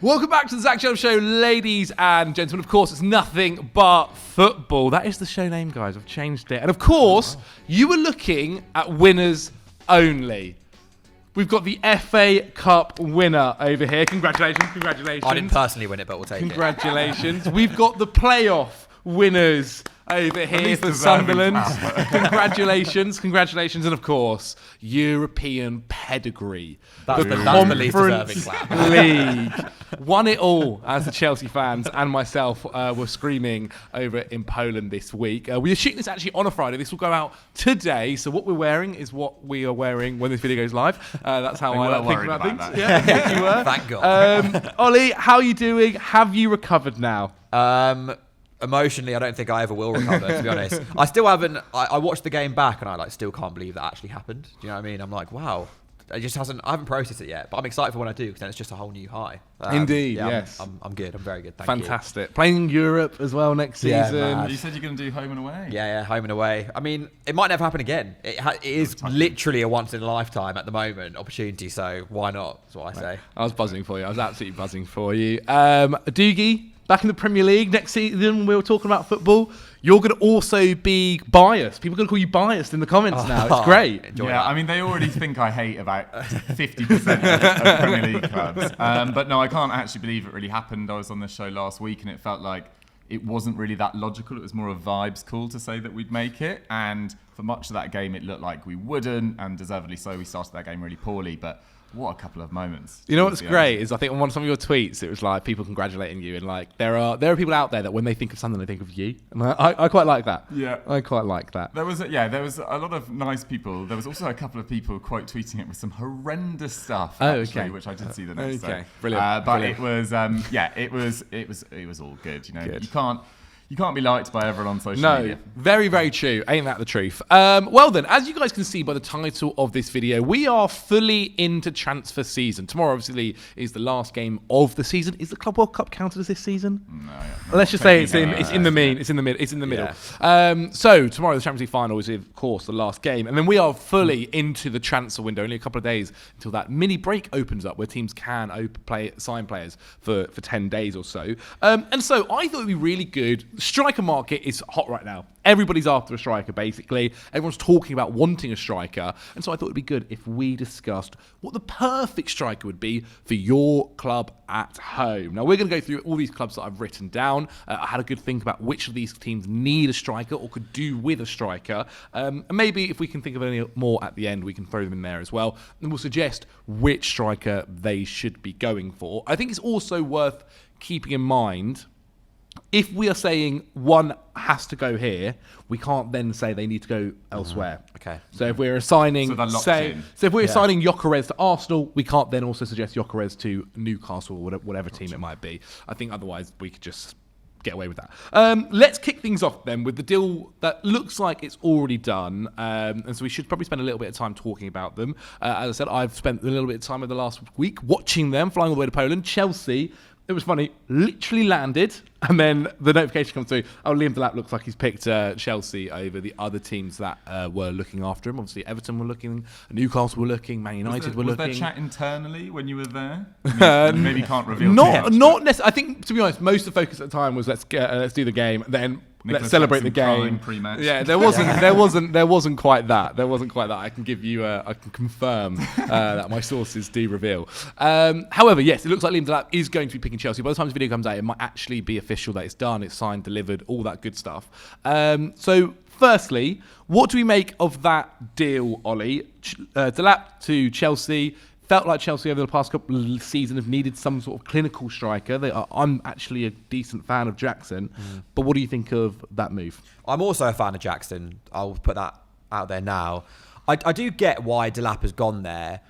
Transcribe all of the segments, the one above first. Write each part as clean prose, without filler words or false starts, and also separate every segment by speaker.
Speaker 1: Welcome back to the Zach Jones Show, ladies and gentlemen. Of course, it's nothing but football. That is the show name, guys. I've changed it. And of course, you were looking at winners only. We've got the FA Cup winner over here. Congratulations.
Speaker 2: I didn't personally win it, but we'll take
Speaker 1: Congratulations. We've got the playoff winners over here for Sunderland. Congratulations. And of course, European pedigree.
Speaker 2: That's the least deserving clap.
Speaker 1: League. Won it all, as the Chelsea fans and myself were screaming over in Poland this week. We are shooting this actually on a Friday. This will go out today. So what we're wearing is what we are wearing when this video goes live. That's how I think about things.
Speaker 3: That.
Speaker 1: Yeah, you were.
Speaker 2: Thank God.
Speaker 1: Ollie, how are you doing? Have you recovered now?
Speaker 2: Emotionally, I don't think I ever will recover, to be honest. I still haven't. I watched the game back and I still can't believe that actually happened. Do you know what I mean? I'm like, wow. I haven't processed it yet, but I'm excited for when I do because then it's just a whole new high.
Speaker 1: Indeed,
Speaker 2: yeah,
Speaker 1: yes.
Speaker 2: I'm good. I'm very good.
Speaker 1: Fantastic. Playing Europe as well next season.
Speaker 3: You said you're going to do home and away.
Speaker 2: Yeah, home and away. I mean, it might never happen again. It is literally a once in a lifetime at the moment opportunity. So why not? That's what I say.
Speaker 1: I was buzzing for you. I was absolutely buzzing for you. Dougie, back in the Premier League next season. We were talking about football. You're going to also be biased. People are going to call you biased in the comments now. It's great.
Speaker 3: I mean, they already think I hate about 50% of Premier League clubs. But no, I can't actually believe it really happened. I was on this show last week and it felt like it wasn't really that logical. It was more a vibes call to say that we'd make it. And for much of that game, it looked like we wouldn't. And deservedly so, we started that game really poorly. But what a couple of moments.
Speaker 1: You know what's great is I think on some of your tweets it was like people congratulating you and like there are people out there that when they think of something they think of you and I quite like that.
Speaker 3: Yeah,
Speaker 1: I quite like that.
Speaker 3: There was a lot of nice people. There was also a couple of people quote tweeting it with some horrendous stuff. Actually, which I did see the next day.
Speaker 1: Brilliant.
Speaker 3: But it was it was all good. You know, good. You can't be liked by everyone on social media.
Speaker 1: No, very, very true. Ain't that the truth? Well then, as you guys can see by the title of this video, we are fully into transfer season. Tomorrow, obviously, is the last game of the season. Is the Club World Cup counted as this season?
Speaker 3: No.
Speaker 1: Let's just say it's in the middle. So tomorrow, the Champions League final is, of course, the last game, and then we are fully into the transfer window. Only a couple of days until that mini break opens up, where teams can sign players for 10 days or so. And so I thought it'd be really good. Striker market is hot right now. Everybody's after a striker, basically. Everyone's talking about wanting a striker. And so I thought it'd be good if we discussed what the perfect striker would be for your club at home. Now, we're going to go through all these clubs that I've written down. I had a good think about which of these teams need a striker or could do with a striker. And maybe if we can think of any more at the end, we can throw them in there as well. And we'll suggest which striker they should be going for. I think it's also worth keeping in mind, if we are saying one has to go here, we can't then say they need to go elsewhere.
Speaker 2: Okay.
Speaker 1: So if we're assigning, if we're assigning Gyokeres to Arsenal, we can't then also suggest Gyokeres to Newcastle or whatever team it might be. I think otherwise we could just get away with that. Let's kick things off then with the deal that looks like it's already done. And so we should probably spend a little bit of time talking about them. As I said, I've spent a little bit of time over the last week watching them, flying all the way to Poland. Chelsea, it was funny, literally landed, and then the notification comes through, Liam Delap looks like he's picked Chelsea over the other teams that were looking after him. Obviously, Everton were looking, Newcastle were looking, Man United were looking.
Speaker 3: Was there chat internally when you were there? I mean, maybe can't reveal
Speaker 1: not necessarily. I think, to be honest, most of the focus at the time was let's do the game, then let's celebrate the game.
Speaker 3: Pre-match.
Speaker 1: Yeah, there wasn't quite that. There wasn't quite that. I can give you, I can confirm that my sources do reveal. However, yes, it looks like Liam Delap is going to be picking Chelsea. By the time this video comes out, it might actually be official that it's done, it's signed, delivered, all that good stuff. So, firstly, what do we make of that deal, Ollie? Delap to Chelsea. Felt like Chelsea over the past couple of seasons have needed some sort of clinical striker. I'm actually a decent fan of Jackson, but what do you think of that move?
Speaker 2: I'm also a fan of Jackson. I'll put that out there now. I do get why Delap has gone there.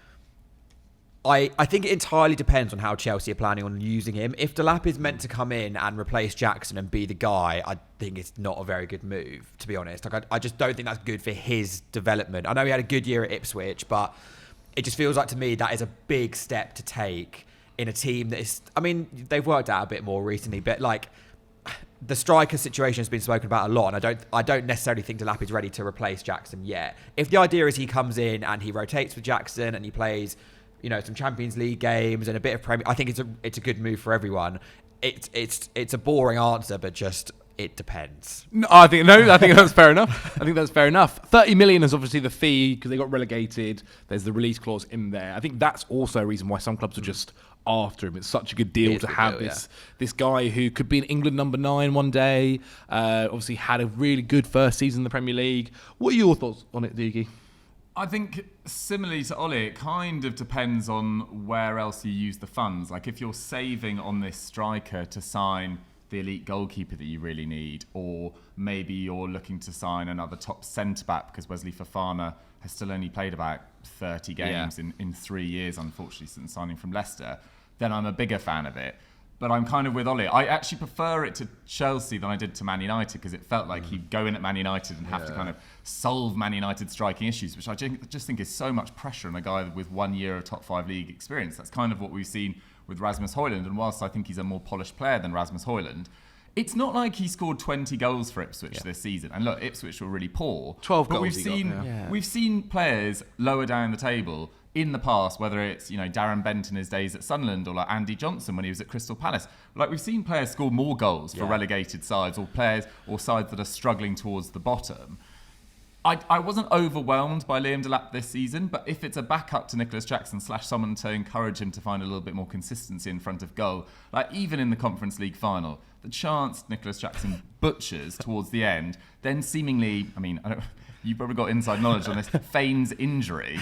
Speaker 2: I think it entirely depends on how Chelsea are planning on using him. If Delap is meant to come in and replace Jackson and be the guy, I think it's not a very good move, to be honest. I just don't think that's good for his development. I know he had a good year at Ipswich, but it just feels like to me that is a big step to take in a team that is, I mean, they've worked out a bit more recently, but like the striker situation has been spoken about a lot, and I don't necessarily think Delap is ready to replace Jackson yet. If the idea is he comes in and he rotates with Jackson and he plays some Champions League games and a bit of Premier. I think it's a good move for everyone. It's a boring answer, but just it depends.
Speaker 1: I think that's fair enough. 30 million is obviously the fee because they got relegated. There's the release clause in there. I think that's also a reason why some clubs are just after him. It's such a good deal to have this guy who could be in England number 9 one day. Obviously had a really good first season in the Premier League. What are your thoughts on it, Dougie?
Speaker 3: I think similarly to Ollie, it kind of depends on where else you use the funds. Like if you're saving on this striker to sign the elite goalkeeper that you really need, or maybe you're looking to sign another top centre-back because Wesley Fofana has still only played about 30 games in 3 years, unfortunately, since signing from Leicester, then I'm a bigger fan of it. But I'm kind of with Ollie. I actually prefer it to Chelsea than I did to Man United because it felt like he'd go in at Man United and have to kind of solve Man United's striking issues, which I just think is so much pressure on a guy with 1 year of top 5 league experience. That's kind of what we've seen with Rasmus Højlund, and whilst I think he's a more polished player than Rasmus Højlund, it's not like he scored 20 goals for Ipswich this season. And look, Ipswich were really poor.
Speaker 1: 12
Speaker 3: but
Speaker 1: goals
Speaker 3: we've seen players lower down the table in the past, whether it's Darren Bent in his days at Sunderland or like Andy Johnson when he was at Crystal Palace. Like we've seen players score more goals for relegated sides or sides that are struggling towards the bottom. I wasn't overwhelmed by Liam Delap this season, but if it's a backup to Nicholas Jackson / someone to encourage him to find a little bit more consistency in front of goal, like even in the Conference League final, the chance Nicholas Jackson butchers towards the end, then seemingly, you've probably got inside knowledge on this, feigns injury.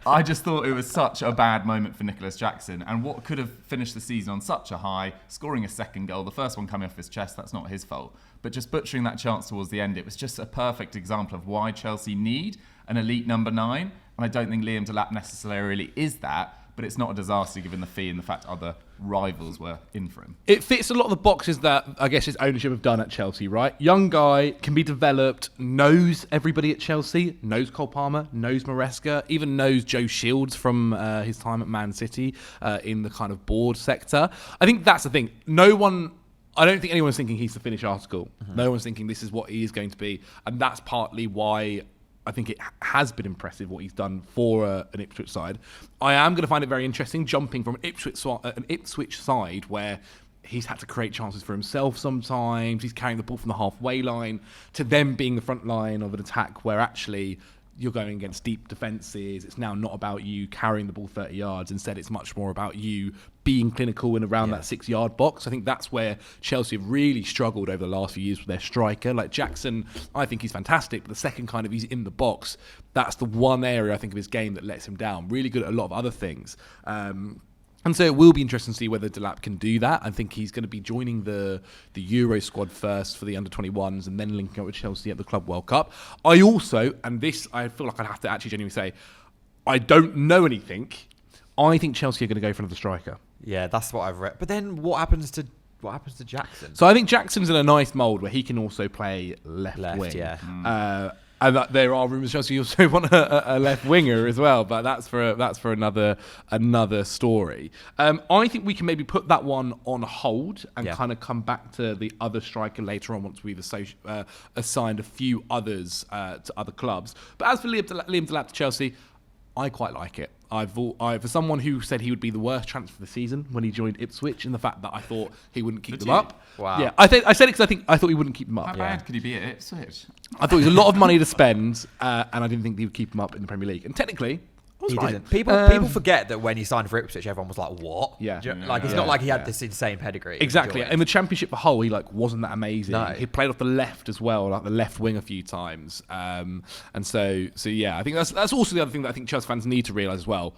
Speaker 3: I just thought it was such a bad moment for Nicholas Jackson, and what could have finished the season on such a high, scoring a second goal, the first one coming off his chest, that's not his fault. But just butchering that chance towards the end, it was just a perfect example of why Chelsea need an elite number 9. And I don't think Liam Delap necessarily is that, but it's not a disaster given the fee and the fact other rivals were in for him.
Speaker 1: It fits a lot of the boxes that I guess his ownership have done at Chelsea, right? Young guy, can be developed, knows everybody at Chelsea, knows Cole Palmer, knows Maresca, even knows Joe Shields from his time at Man City in the kind of board sector. I think that's the thing. I don't think anyone's thinking he's the finished article. No one's thinking this is what he is going to be. And that's partly why I think it has been impressive what he's done for an Ipswich side. I am going to find it very interesting jumping from an Ipswich side where he's had to create chances for himself sometimes. He's carrying the ball from the halfway line to them being the front line of an attack where actually you're going against deep defences. It's now not about you carrying the ball 30 yards. Instead, it's much more about you being clinical and around that 6-yard box. I think that's where Chelsea have really struggled over the last few years with their striker. Like Jackson, I think he's fantastic, but the second kind of he's in the box, that's the one area I think of his game that lets him down. Really good at a lot of other things. And so it will be interesting to see whether Delap can do that. I think he's going to be joining the Euro squad first for the under-21s and then linking up with Chelsea at the Club World Cup. I also, and this I feel like I'd have to actually genuinely say, I don't know anything. I think Chelsea are going to go for another striker.
Speaker 2: Yeah, that's what I've read. But then what happens to Jackson?
Speaker 1: So I think Jackson's in a nice mould where he can also play left wing.
Speaker 2: Yeah.
Speaker 1: And there are rumours Chelsea also want a left winger as well, but that's for another story. I think we can maybe put that one on hold and kind of come back to the other striker later on once we've assigned a few others to other clubs. But as for Liam Delap to Chelsea, I quite like it. For someone who said he would be the worst transfer of the season when he joined Ipswich, and the fact that I thought he wouldn't keep them up.
Speaker 2: Wow.
Speaker 1: Yeah, I said it because I thought he wouldn't keep them up.
Speaker 3: How bad could he be at Ipswich?
Speaker 1: I thought it was a lot of money to spend, and I didn't think he would keep them up in the Premier League. And technically,
Speaker 2: he didn't. People forget that when he signed for Ipswich, everyone was like, "What?"
Speaker 1: Yeah.
Speaker 2: It's not like he had this insane pedigree.
Speaker 1: Exactly. In the Championship for Hull, he wasn't that amazing.
Speaker 2: No.
Speaker 1: He played off the left as well, like the left wing a few times. And so yeah, I think that's also the other thing that I think Chelsea fans need to realise as well.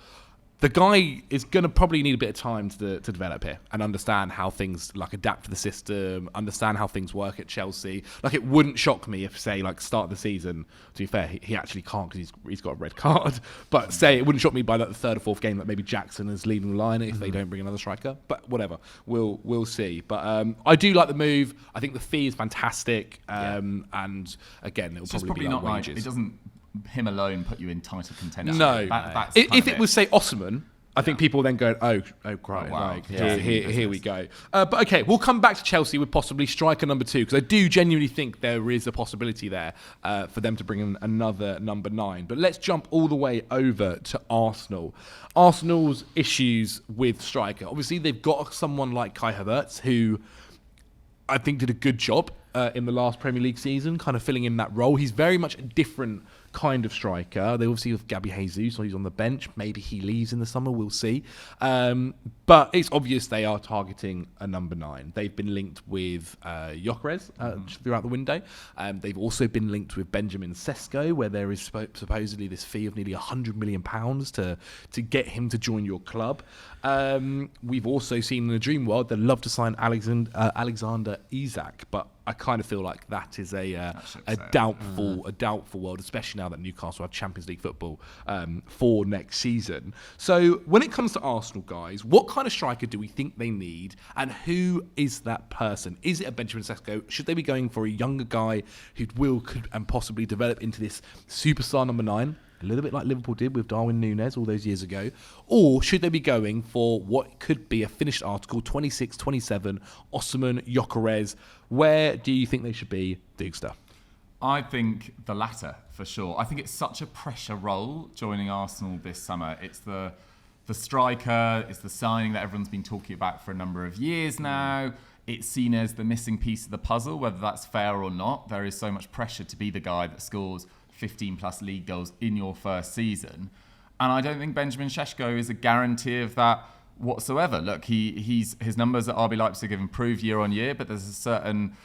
Speaker 1: The guy is going to probably need a bit of time to develop here and understand how things adapt to the system, understand how things work at Chelsea. It wouldn't shock me if, say, start of the season, to be fair, he actually can't because he's got a red card. But say it wouldn't shock me by the third or fourth game that maybe Jackson is leading the line if they don't bring another striker. But whatever, we'll see. But I do like the move. I think the fee is fantastic. And again, it'll probably be
Speaker 3: not
Speaker 1: wages.
Speaker 3: it doesn't him alone put you in title contention.
Speaker 1: No.
Speaker 3: That's
Speaker 1: if it was, say, Osimhen, I think people then go, oh, great, here we go. But okay, we'll come back to Chelsea with possibly striker number 2, because I do genuinely think there is a possibility there for them to bring in another number 9. But let's jump all the way over to Arsenal. Arsenal's issues with striker. Obviously, they've got someone like Kai Havertz, who I think did a good job in the last Premier League season, kind of filling in that role. He's very much a different kind of striker. They obviously have Gabby Jesus, so he's on the bench. Maybe he leaves in the summer, we'll see. But it's obvious they are targeting a number 9. They've been linked with Gyokeres throughout the window. They've also been linked with Benjamin Sesko, where there is supposedly this fee of nearly £100 million to get him to join your club. We've also seen in the dream world they'd love to sign Alexander Isak, but I kind of feel like that is a doubtful world, especially now that Newcastle have Champions League football for next season. So when it comes to Arsenal, guys, what kind of striker do we think they need, and who is that person? Is it a Benjamin Sesko? Should they be going for a younger guy who could and possibly develop into this superstar number 9? A little bit like Liverpool did with Darwin Núñez all those years ago? Or should they be going for what could be a finished article, 26, 27, Osimhen, Gyokeres? Where do you think they should be, Digster?
Speaker 3: I think the latter, for sure. I think it's such a pressure role joining Arsenal this summer. It's the striker, it's the signing that everyone's been talking about for a number of years now. It's seen as the missing piece of the puzzle, whether that's fair or not. There is so much pressure to be the guy that scores 15 plus league goals in your first season. And I don't think Benjamin Sesko is a guarantee of that whatsoever. Look, his numbers at RB Leipzig have improved year on year, but there's a certain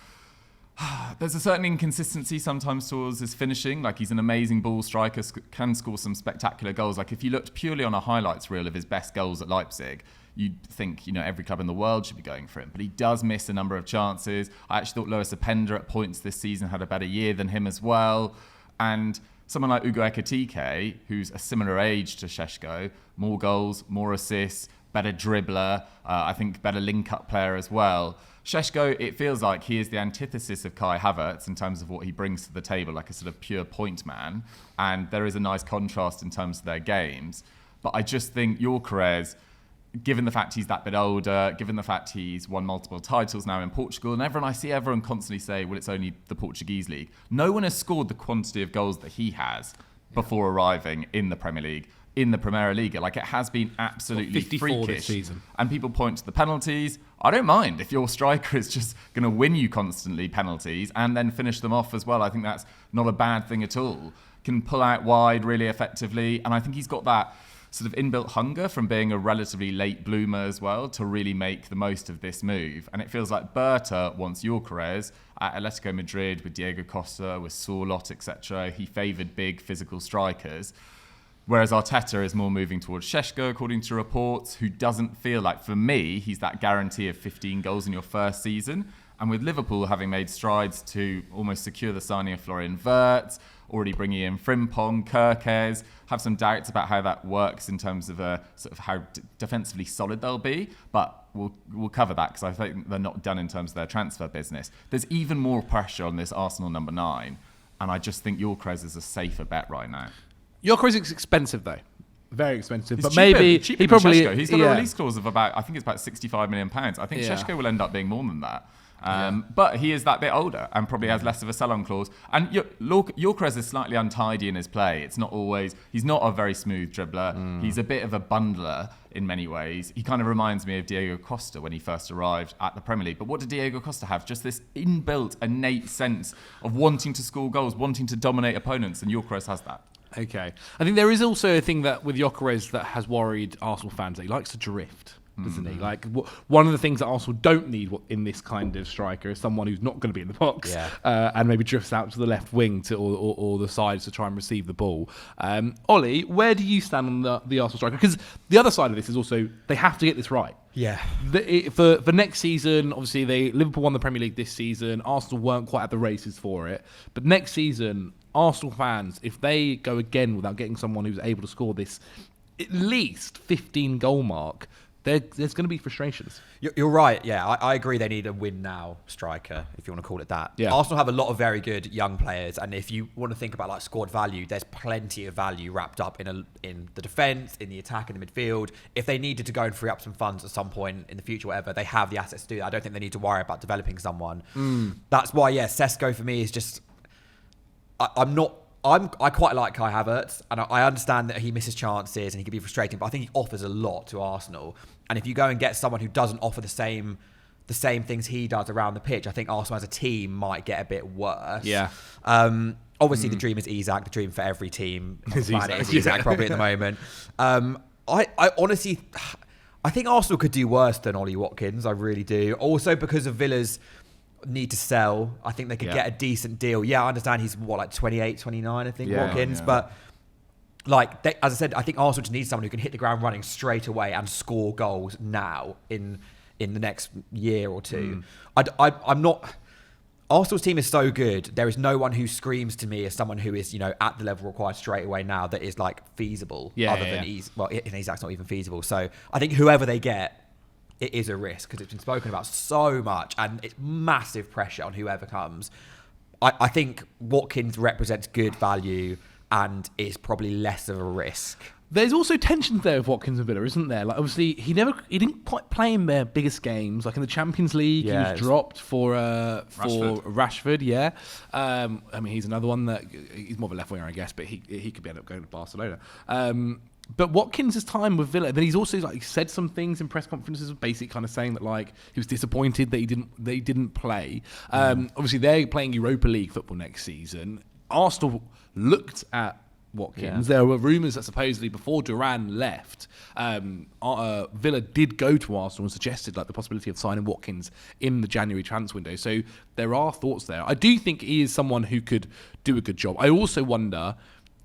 Speaker 3: inconsistency sometimes towards his finishing. Like, he's an amazing ball striker, can score some spectacular goals. Like, if you looked purely on a highlights reel of his best goals at Leipzig, you'd think, every club in the world should be going for him. But he does miss a number of chances. I actually thought Lois Openda at points this season had a better year than him as well. And someone like Ugo Ekitike, who's a similar age to Sesko, more goals, more assists, better dribbler, I think better link-up player as well. Sesko, it feels like he is the antithesis of Kai Havertz in terms of what he brings to the table, like a sort of pure point man. And there is a nice contrast in terms of their games. But I just think Gyokeres, given the fact he's that bit older, given the fact he's won multiple titles now in Portugal, and I see everyone constantly say, well, it's only the Portuguese league. No one has scored the quantity of goals that he has before arriving in the Premier League, in the Primera Liga. Like, it has been absolutely
Speaker 1: 54
Speaker 3: freakish.
Speaker 1: this season.
Speaker 3: And people point to the penalties. I don't mind if your striker is just going to win you constantly penalties and then finish them off as well. I think that's not a bad thing at all. Can pull out wide really effectively, and I think he's got that sort of inbuilt hunger from being a relatively late bloomer as well to really make the most of this move. And it feels like Berta wants Gyokeres at Atletico Madrid with Diego Costa, with Sorloth, etc. He favoured big physical strikers. Whereas Arteta is more moving towards Sesko, according to reports, who doesn't feel like, for me, he's that guarantee of 15 goals in your first season. And with Liverpool having made strides to almost secure the signing of Florian Wirtz, already bringing in Frimpong, Gyokeres, have some doubts about how that works in terms of sort of how defensively solid they'll be. But we'll cover that because I think they're not done in terms of their transfer business. There's even more pressure on this Arsenal number 9, and I just think Gyokeres is a safer bet right now.
Speaker 1: Gyokeres is expensive though. Very expensive,
Speaker 3: He's
Speaker 1: but
Speaker 3: cheaper,
Speaker 1: maybe
Speaker 3: cheaper
Speaker 1: he
Speaker 3: than
Speaker 1: probably
Speaker 3: Sesko. He's got a release clause of about £65 million. I think Sesko will end up being more than that. But he is that bit older and probably has less of a sell-on clause. And Gyokeres is slightly untidy in his play. It's not always. He's not a very smooth dribbler. He's a bit of a bundler in many ways. He kind of reminds me of Diego Costa when he first arrived at the Premier League. But what did Diego Costa have? Just this inbuilt, innate sense of wanting to score goals, wanting to dominate opponents, and Gyokeres has that.
Speaker 1: Okay. I think there is also a thing that with Gyokeres that has worried Arsenal fans. He likes to drift, doesn't he? Like, one of the things that Arsenal don't need in this kind of striker is someone who's not going to be in the box and maybe drifts out to the left wing or the sides to try and receive the ball. Ollie, where do you stand on the Arsenal striker? Because the other side of this is also they have to get this right.
Speaker 2: Yeah.
Speaker 1: For next season, obviously Liverpool won the Premier League this season. Arsenal weren't quite at the races for it. But next season, Arsenal fans, if they go again without getting someone who's able to score this at least 15 goal mark, there's going to be frustrations.
Speaker 2: You're right. Yeah, I agree. They need a win now striker, if you want to call it that.
Speaker 1: Yeah.
Speaker 2: Arsenal have a lot of very good young players, and if you want to think about like squad value, there's plenty of value wrapped up in the defence, in the attack, in the midfield. If they needed to go and free up some funds at some point in the future, whatever, they have the assets to do that. I don't think they need to worry about developing someone. That's why, Sesko for me is just. I quite like Kai Havertz, and I understand that he misses chances and he can be frustrating, but I think he offers a lot to Arsenal. And if you go and get someone who doesn't offer the same things he does around the pitch, I think Arsenal as a team might get a bit worse.
Speaker 1: Yeah.
Speaker 2: Obviously, the dream is Isak. The dream for every team on the planet is Isak, probably at the moment. I honestly, I think Arsenal could do worse than Ollie Watkins. I really do. Also because of Villa's need to sell. I think they could get a decent deal. Yeah, I understand he's 28, 29, I think, Watkins. But as I said, I think Arsenal just needs someone who can hit the ground running straight away and score goals now in the next year or two. I'm not. Arsenal's team is so good. There is no one who screams to me as someone who is, at the level required straight away now that is like feasible. Than Isak's not even feasible. So I think whoever they get, it is a risk because it's been spoken about so much and it's massive pressure on whoever comes. I think Watkins represents good value and is probably less of a risk.
Speaker 1: There's also tensions there with Watkins and Villa, isn't there? Like obviously he didn't quite play in their biggest games. Like in the Champions League, he was dropped for Rashford. Yeah, I mean he's another one that he's more of a left winger, I guess, but he could end up going to Barcelona. But Watkins' time with Villa, then he's also said some things in press conferences, basically kind of saying that like he was disappointed that he didn't play. Obviously, they're playing Europa League football next season. Arsenal looked at Watkins. There were rumours that supposedly before Duran left, Villa did go to Arsenal and suggested like the possibility of signing Watkins in the January transfer window. So there are thoughts there. I do think he is someone who could do a good job. I also wonder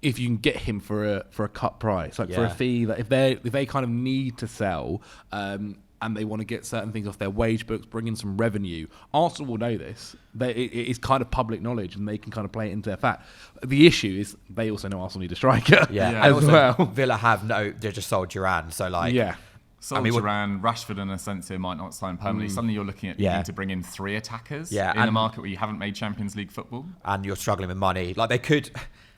Speaker 1: if you can get him for a cut price, for a fee, that if they kind of need to sell and they want to get certain things off their wage books, bring in some revenue. Arsenal will know this. It is kind of public knowledge, and they can kind of play it into their fat. The issue is they also know Arsenal need a striker as well.
Speaker 2: Villa they just sold Duran, so
Speaker 3: Duran, Rashford and Asensio might not sign permanently. Suddenly you're looking at needing to bring in 3 attackers in a market where you haven't made Champions League football.
Speaker 2: And you're struggling with money. Like they could...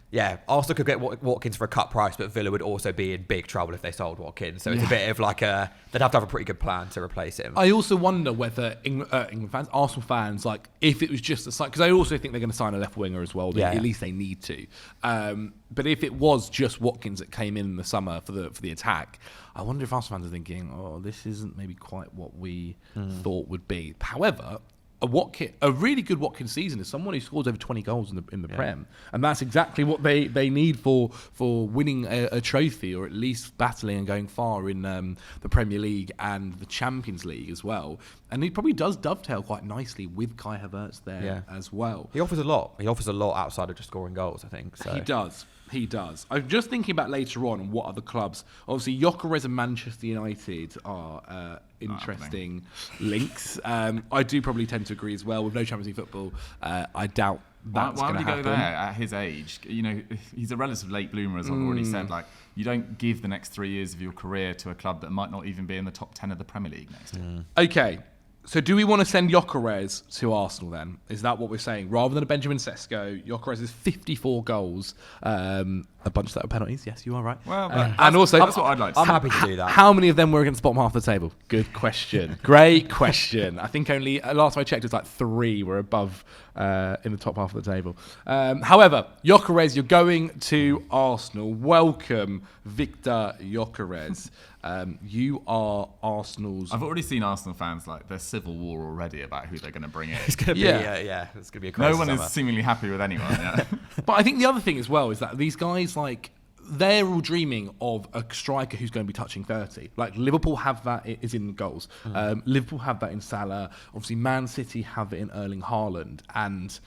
Speaker 2: Yeah, Arsenal could get Watkins for a cut price, but Villa would also be in big trouble if they sold Watkins. So it's a bit of like they'd have to have a pretty good plan to replace him. I
Speaker 1: also wonder whether England fans, Arsenal fans, like if it was just a sign, because I also think they're going to sign a left winger as well. At least they need to. But if it was just Watkins that came in the summer for the attack, I wonder if Arsenal fans are thinking, oh, this isn't maybe quite what we thought would be. However, a really good Watkins season is someone who scores over 20 goals in the Prem, and that's exactly what they need for winning a trophy, or at least battling and going far in the Premier League and the Champions League as well. And he probably does dovetail quite nicely with Kai Havertz there as well.
Speaker 2: He offers a lot. He offers a lot outside of just scoring goals, I think. So.
Speaker 1: He does. I'm just thinking about later on what other clubs. Obviously, Gyokeres and Manchester United are interesting links. I do probably tend to agree as well. With no Champions League football, I doubt that's going to happen.
Speaker 3: Why would he go there at his age? He's a relative late bloomer, as I've already said. Like, you don't give the next 3 years of your career to a club that might not even be in the top 10 of the Premier League next year.
Speaker 1: Okay. So do we want to send Gyokeres to Arsenal then? Is that what we're saying? Rather than a Benjamin Sesko, Gyokeres is 54 goals, a bunch of that were penalties. Yes, you are right.
Speaker 3: Well, and also that's what I'd like to
Speaker 2: I'm happy to do that.
Speaker 1: How many of them were against the bottom half of the table? Good question. Great question. I think only, last time I checked, it was like 3 were above in the top half of the table. However, Gyokeres, you're going to Arsenal. Welcome, Viktor Gyokeres. You are Arsenal's...
Speaker 3: I've already seen Arsenal fans, like, there's civil war already about who they're going to bring in.
Speaker 2: It's going to be, it's going to be a crazy
Speaker 3: No one
Speaker 2: summer.
Speaker 3: is seemingly happy with anyone. Yeah.
Speaker 1: But I think the other thing as well is that these guys, like, they're all dreaming of a striker who's going to be touching 30. Like, Liverpool have that, it is in goals. Liverpool have that in Salah. Obviously, Man City have it in Erling Haaland. And...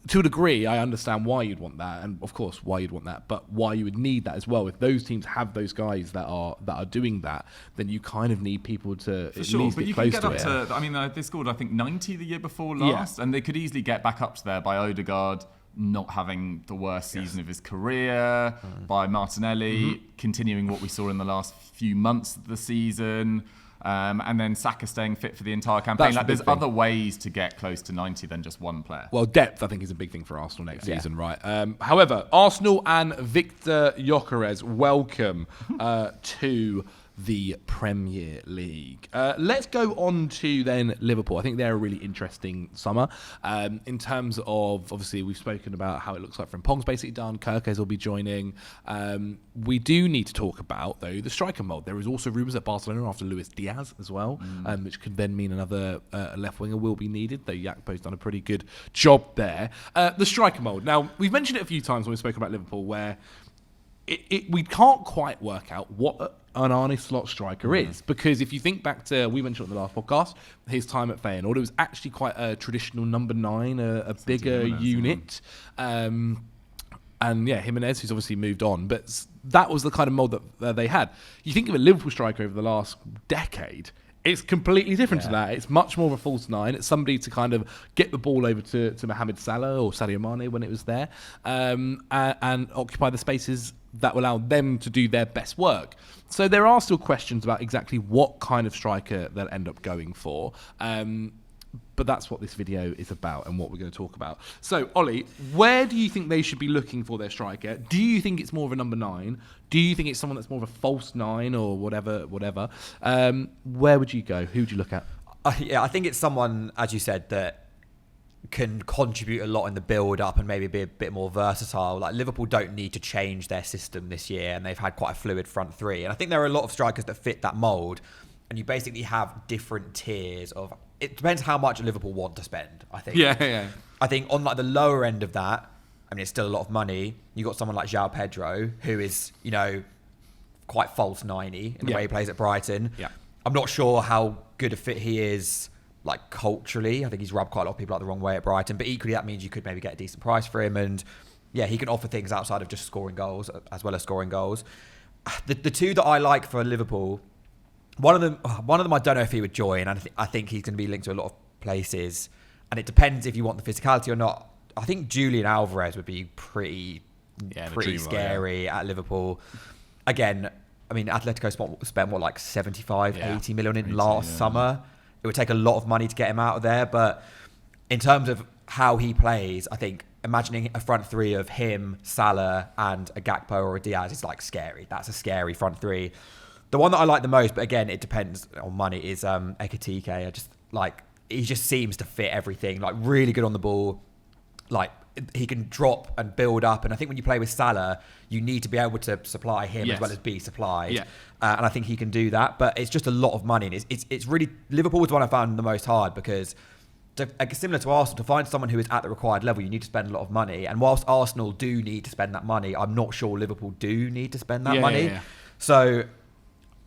Speaker 1: to a degree, I understand why you'd want that, and of course why you'd want that, but why you would need that as well. If those teams have those guys that are doing that, then you kind of need people to at least
Speaker 3: but
Speaker 1: get
Speaker 3: you
Speaker 1: close
Speaker 3: can get
Speaker 1: to
Speaker 3: up
Speaker 1: it.
Speaker 3: to. I mean, they scored I think 90 the year before last, and they could easily get back up to there by Odegaard not having the worst season of his career, by Martinelli continuing what we saw in the last few months of the season. And then Saka staying fit for the entire campaign.
Speaker 1: That's
Speaker 3: There's other ways to get close to 90 than just one player.
Speaker 1: Well, depth, I think, is a big thing for Arsenal next season, right? However, Arsenal and Viktor Gyokeres, welcome to the Premier League. Let's go on to then Liverpool. I think they're a really interesting summer. In terms of, obviously, we've spoken about how it looks like Frimpong's basically done. Gyokeres will be joining. We do need to talk about, though, the striker mould. There is also rumours at Barcelona after Luis Diaz as well, which could then mean another left winger will be needed, though Gakpo's done a pretty good job there. The striker mould. Now, we've mentioned it a few times when we've spoken about Liverpool, where we can't quite work out what an Arne Slot striker is, because if you think back to, we mentioned on the last podcast, his time at Feyenoord, it was actually quite a traditional number 9, a bigger unit. And yeah, Jimenez, who's obviously moved on, but that was the kind of mould that they had. You think of a Liverpool striker over the last decade, it's completely different to that. It's much more of a false 9. It's somebody to kind of get the ball over to Mohamed Salah or Sadio Mane when it was there, and occupy the spaces that will allow them to do their best work. So there are still questions about exactly what kind of striker they'll end up going for. But that's what this video is about and what we're going to talk about. So, Ollie, where do you think they should be looking for their striker? Do you think it's more of a number 9? Do you think it's someone that's more of a false 9 or whatever? Where would you go? Who would you look at?
Speaker 2: I think it's someone, as you said, that can contribute a lot in the build-up and maybe be a bit more versatile. Like, Liverpool don't need to change their system this year, and they've had quite a fluid front three. And I think there are a lot of strikers that fit that mould, and you basically have different tiers of... It depends how much Liverpool want to spend, I think.
Speaker 1: Yeah.
Speaker 2: I think on like the lower end of that, I mean, it's still a lot of money. You got someone like João Pedro, who is, quite false 90 in the way he plays at Brighton.
Speaker 1: Yeah.
Speaker 2: I'm not sure how good a fit he is, like, culturally. I think he's rubbed quite a lot of people out the wrong way at Brighton. But equally, that means you could maybe get a decent price for him. And yeah, he can offer things outside of just scoring goals, as well as scoring goals. The two that I like for Liverpool, one of them I don't know if he would join, and I think he's going to be linked to a lot of places, and it depends if you want the physicality or not. I think Julian Alvarez would be pretty scary at Liverpool. Again, I mean, Atletico spent what, like 75, 80 million in last summer. It would take a lot of money to get him out of there, but in terms of how he plays, I think imagining a front three of him, Salah, and a Gakpo or a Diaz is like scary. That's a scary front three. The one that I like the most, but again, it depends on money, is Ekitike. He just seems to fit everything. Like, really good on the ball. Like, he can drop and build up. And I think when you play with Salah, you need to be able to supply him as well as be supplied.
Speaker 1: Yeah.
Speaker 2: And I think he can do that. But it's just a lot of money. And it's really... Liverpool was the one I found the most hard, because similar to Arsenal, to find someone who is at the required level, you need to spend a lot of money. And whilst Arsenal do need to spend that money, I'm not sure Liverpool do need to spend that money.
Speaker 1: Yeah.
Speaker 2: So...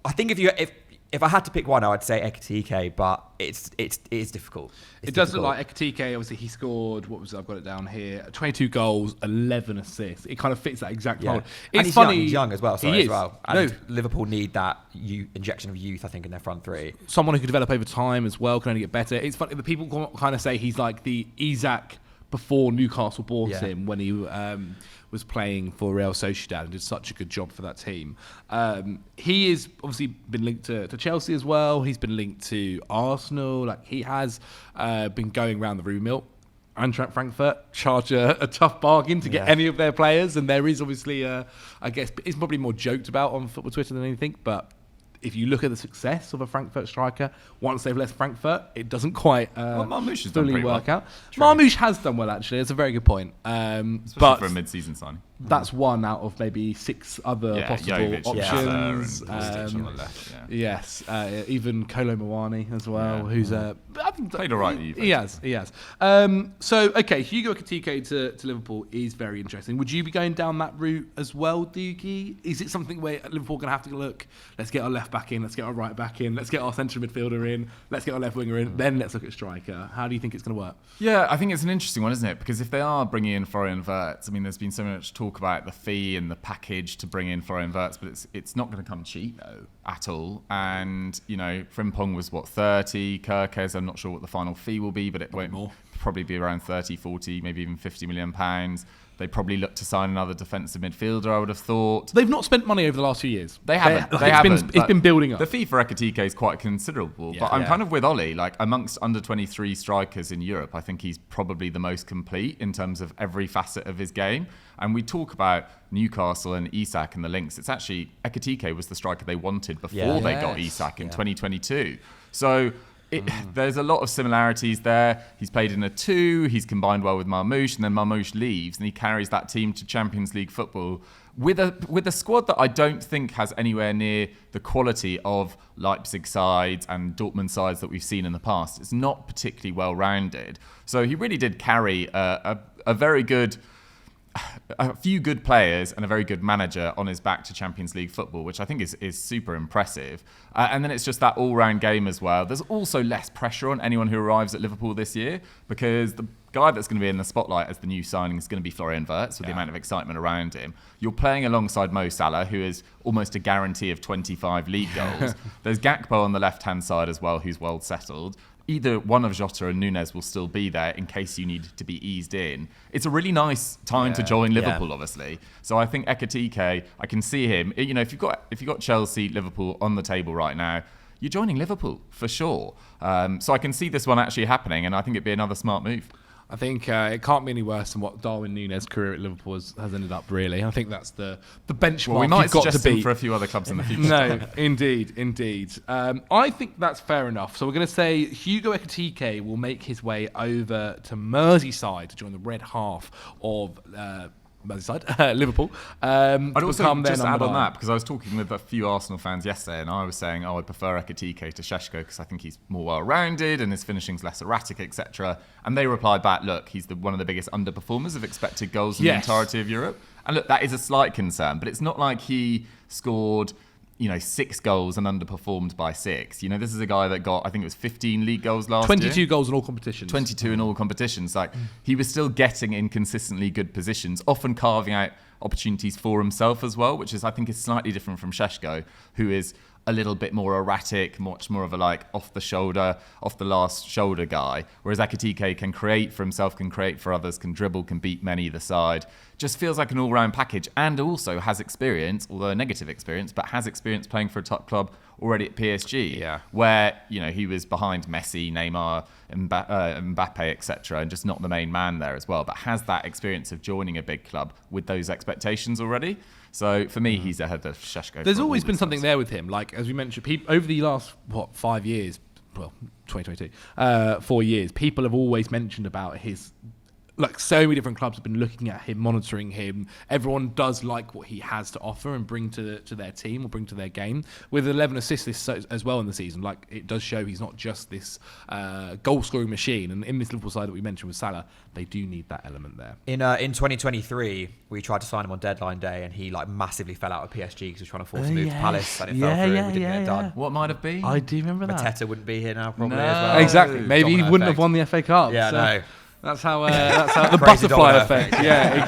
Speaker 2: I think if I had to pick one, I would say Ekitike, but it is difficult.
Speaker 1: It does look like Ekitike. Obviously, he scored, I've got it down here, 22 goals, 11 assists. It kind of fits that exact mold.
Speaker 2: And he's funny. He's young as well.
Speaker 1: He is.
Speaker 2: And Liverpool need that injection of youth, I think, in their front three.
Speaker 1: Someone who could develop over time as well, can only get better. It's funny, the people kind of say he's like the Isak before Newcastle bought him, when he was playing for Real Sociedad and did such a good job for that team. He is obviously been linked to Chelsea as well. He's been linked to Arsenal. Like, he has been going around the rumour mill. Eintracht Frankfurt charge a tough bargain to get any of their players, and there is obviously, I guess, it's probably more joked about on football Twitter than anything, but if you look at the success of a Frankfurt striker, once they've left Frankfurt, it doesn't quite fully work out. Marmoush has done well, actually. It's a very good point.
Speaker 3: Especially for a mid-season signing.
Speaker 1: That's one out of maybe 6 other possible options.
Speaker 3: On the left,
Speaker 1: yes, even Kolo Muani as well, who's I think
Speaker 3: played all right.
Speaker 1: He has. So, okay, Hugo Ekitike to Liverpool is very interesting. Would you be going down that route as well, Dougie? Is it something where Liverpool are going to have to look, let's get our left back in, let's get our right back in, let's get our central midfielder in, let's get our left winger in, then let's look at striker? How do you think it's going to work?
Speaker 3: Yeah, I think it's an interesting one, isn't it? Because if they are bringing in Florian Wirtz, I mean, there's been so much talk about the fee and the package to bring in Florian Wirtz, but it's not going to come cheap at all. And Frimpong was 30, Gyokeres, I'm not sure what the final fee will be, but it won't probably be around 30, 40, maybe even 50 million pounds. They probably look to sign another defensive midfielder, I would have thought.
Speaker 1: They've not spent money over the last few years.
Speaker 3: They haven't.
Speaker 1: It's been building up.
Speaker 3: The fee for Ekitike is quite considerable.
Speaker 1: Yeah.
Speaker 3: But I'm kind of with Ollie. Like, amongst under 23 strikers in Europe, I think he's probably the most complete in terms of every facet of his game. And we talk about Newcastle and Isak and the links. It's actually Ekitike was the striker they wanted before they got Isak in 2022. So there's a lot of similarities there. He's played in a 2, he's combined well with Marmoush, and then Marmoush leaves and he carries that team to Champions League football with a squad that I don't think has anywhere near the quality of Leipzig sides and Dortmund sides that we've seen in the past. It's not particularly well-rounded. So he really did carry a few good players and a very good manager on his back to Champions League football, which I think is super impressive. And then it's just that all-round game as well. There's also less pressure on anyone who arrives at Liverpool this year because the guy that's going to be in the spotlight as the new signing is going to be Florian Wirtz with the amount of excitement around him. You're playing alongside Mo Salah, who is almost a guarantee of 25 league goals. There's Gakpo on the left-hand side as well, who's well settled. Either one of Jota and Nunes will still be there in case you need to be eased in. It's a really nice time to join Liverpool, obviously. So I think Ekitike, I can see him. You know, if you've got Chelsea, Liverpool on the table right now, you're joining Liverpool for sure. So I can see this one actually happening, and I think it'd be another smart move.
Speaker 1: I think it can't be any worse than what Darwin Núñez' career at Liverpool has ended up, really. I think that's the benchmark
Speaker 3: Well, we might
Speaker 1: you've got
Speaker 3: suggest
Speaker 1: to beat.
Speaker 3: him for a few other clubs in the future.
Speaker 1: No, indeed. I think that's fair enough. So we're going to say Hugo Ekitike will make his way over to Merseyside to join the red half of Merseyside, Liverpool.
Speaker 3: I'd also just add on that, because I was talking with a few Arsenal fans yesterday and I was saying, I prefer Ekitike to Sesko because I think he's more well-rounded and his finishing's less erratic, etc. And they replied back, look, he's one of the biggest underperformers of expected goals in the entirety of Europe. And look, that is a slight concern, but it's not like he scored 6 goals and underperformed by 6. This is a guy that got, I think it was 15 league goals last year.
Speaker 1: 22 goals in all competitions.
Speaker 3: 22 in all competitions. Like, he was still getting in consistently good positions, often carving out opportunities for himself as well, which I think is slightly different from Sesko, who is a little bit more erratic, much more of a off the last shoulder guy. Whereas Ekitike can create for himself, can create for others, can dribble, can beat men either side. Just feels like an all-round package, and also has experience, although a negative experience, but has experience playing for a top club already at PSG, where he was behind Messi, Neymar, Mbappe, etc., and just not the main man there as well, but has that experience of joining a big club with those expectations already. So for me, he's ahead of Sesko.
Speaker 1: There's always been something there with him. Like, as we mentioned, over the last 5 years, well, 2022, 4 years, people have always mentioned about his. Like, so many different clubs have been looking at him, monitoring him. Everyone does like what he has to offer and bring to their team or bring to their game. With 11 assists as well in the season, like, it does show he's not just this goal-scoring machine. And in this Liverpool side that we mentioned with Salah, they do need that element there.
Speaker 2: In 2023, we tried to sign him on deadline day, and he massively fell out of PSG because he was trying to force a move to Palace, and it fell through. We didn't get it done.
Speaker 3: What might have been?
Speaker 1: I do remember that.
Speaker 2: Mateta wouldn't be here now, probably as well.
Speaker 1: Exactly. Maybe he wouldn't have won the FA Cup.
Speaker 2: Yeah, no.
Speaker 1: That's how the butterfly effect. Yeah,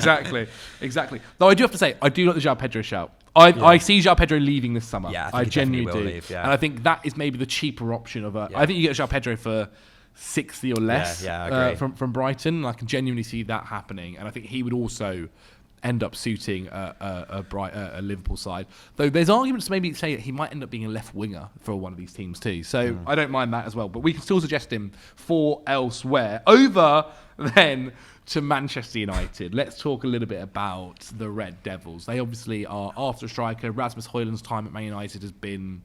Speaker 1: exactly. Though I do have to say, I do like the João Pedro shout. I see João Pedro leaving this summer.
Speaker 2: Yeah,
Speaker 1: I genuinely do.
Speaker 2: Leave, yeah.
Speaker 1: And I think that is maybe the cheaper option of I think you get João Pedro for 60 or less from Brighton. I can genuinely see that happening, and I think he would also end up suiting a Liverpool side. Though there's arguments to maybe say that he might end up being a left winger for one of these teams too. So I don't mind that as well. But we can still suggest him for elsewhere. Over then to Manchester United. Let's talk a little bit about the Red Devils. They obviously are after a striker. Rasmus Højlund's time at Man United has been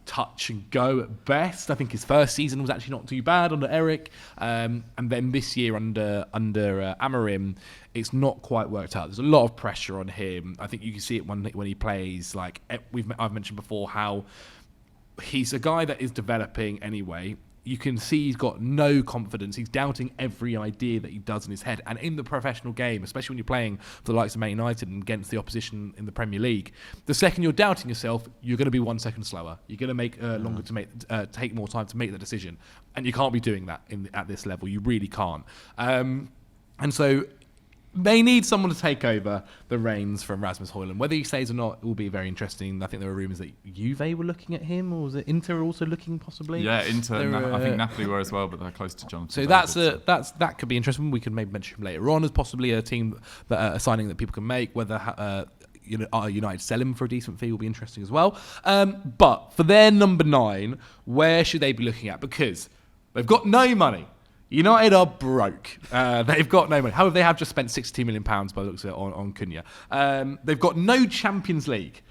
Speaker 1: touch and go at best. I think his first season was actually not too bad under Eric, and then this year under Amorim, it's not quite worked out. There's a lot of pressure on him. I think you can see it when he plays. Like I've mentioned before, how he's a guy that is developing anyway. You can see he's got no confidence. He's doubting every idea that he does in his head. And in the professional game, especially when you're playing for the likes of Man United and against the opposition in the Premier League, the second you're doubting yourself, you're going to be 1 second slower. You're going to make take more time to make the decision. And you can't be doing that at this level. You really can't. And so they need someone to take over the reins from Rasmus Højlund. Whether he stays or not, it will be very interesting. I think there were rumours that Juve were looking at him, or was it Inter also looking possibly?
Speaker 3: Yeah, Inter. I think Napoli were as well, but they're close to Jonathan.
Speaker 1: So
Speaker 3: David,
Speaker 1: that could be interesting. We could maybe mention him later on as possibly a team that a signing that people can make. Whether United sell him for a decent fee will be interesting as well. But for their number 9, where should they be looking at? Because they've got no money. United are broke. They've got no money. However, they have just spent £62 million by the looks of it on Cunha. They've got no Champions League.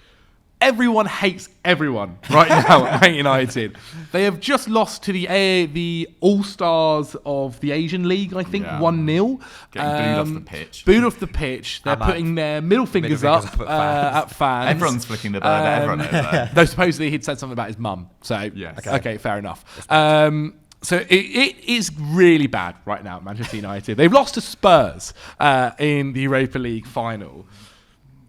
Speaker 1: Everyone hates everyone right now at Man United. They have just lost to the All-Stars of the Asian League, I think, 1-0.
Speaker 3: Getting booed off the pitch.
Speaker 1: Booed off the pitch. They're putting their middle fingers up at fans.
Speaker 3: Everyone's flicking the bird at everyone over there.
Speaker 1: Though supposedly he'd said something about his mum. So,
Speaker 3: yes.
Speaker 1: Okay, fair enough. So it is really bad right now at Manchester United. They've lost to Spurs in the Europa League final.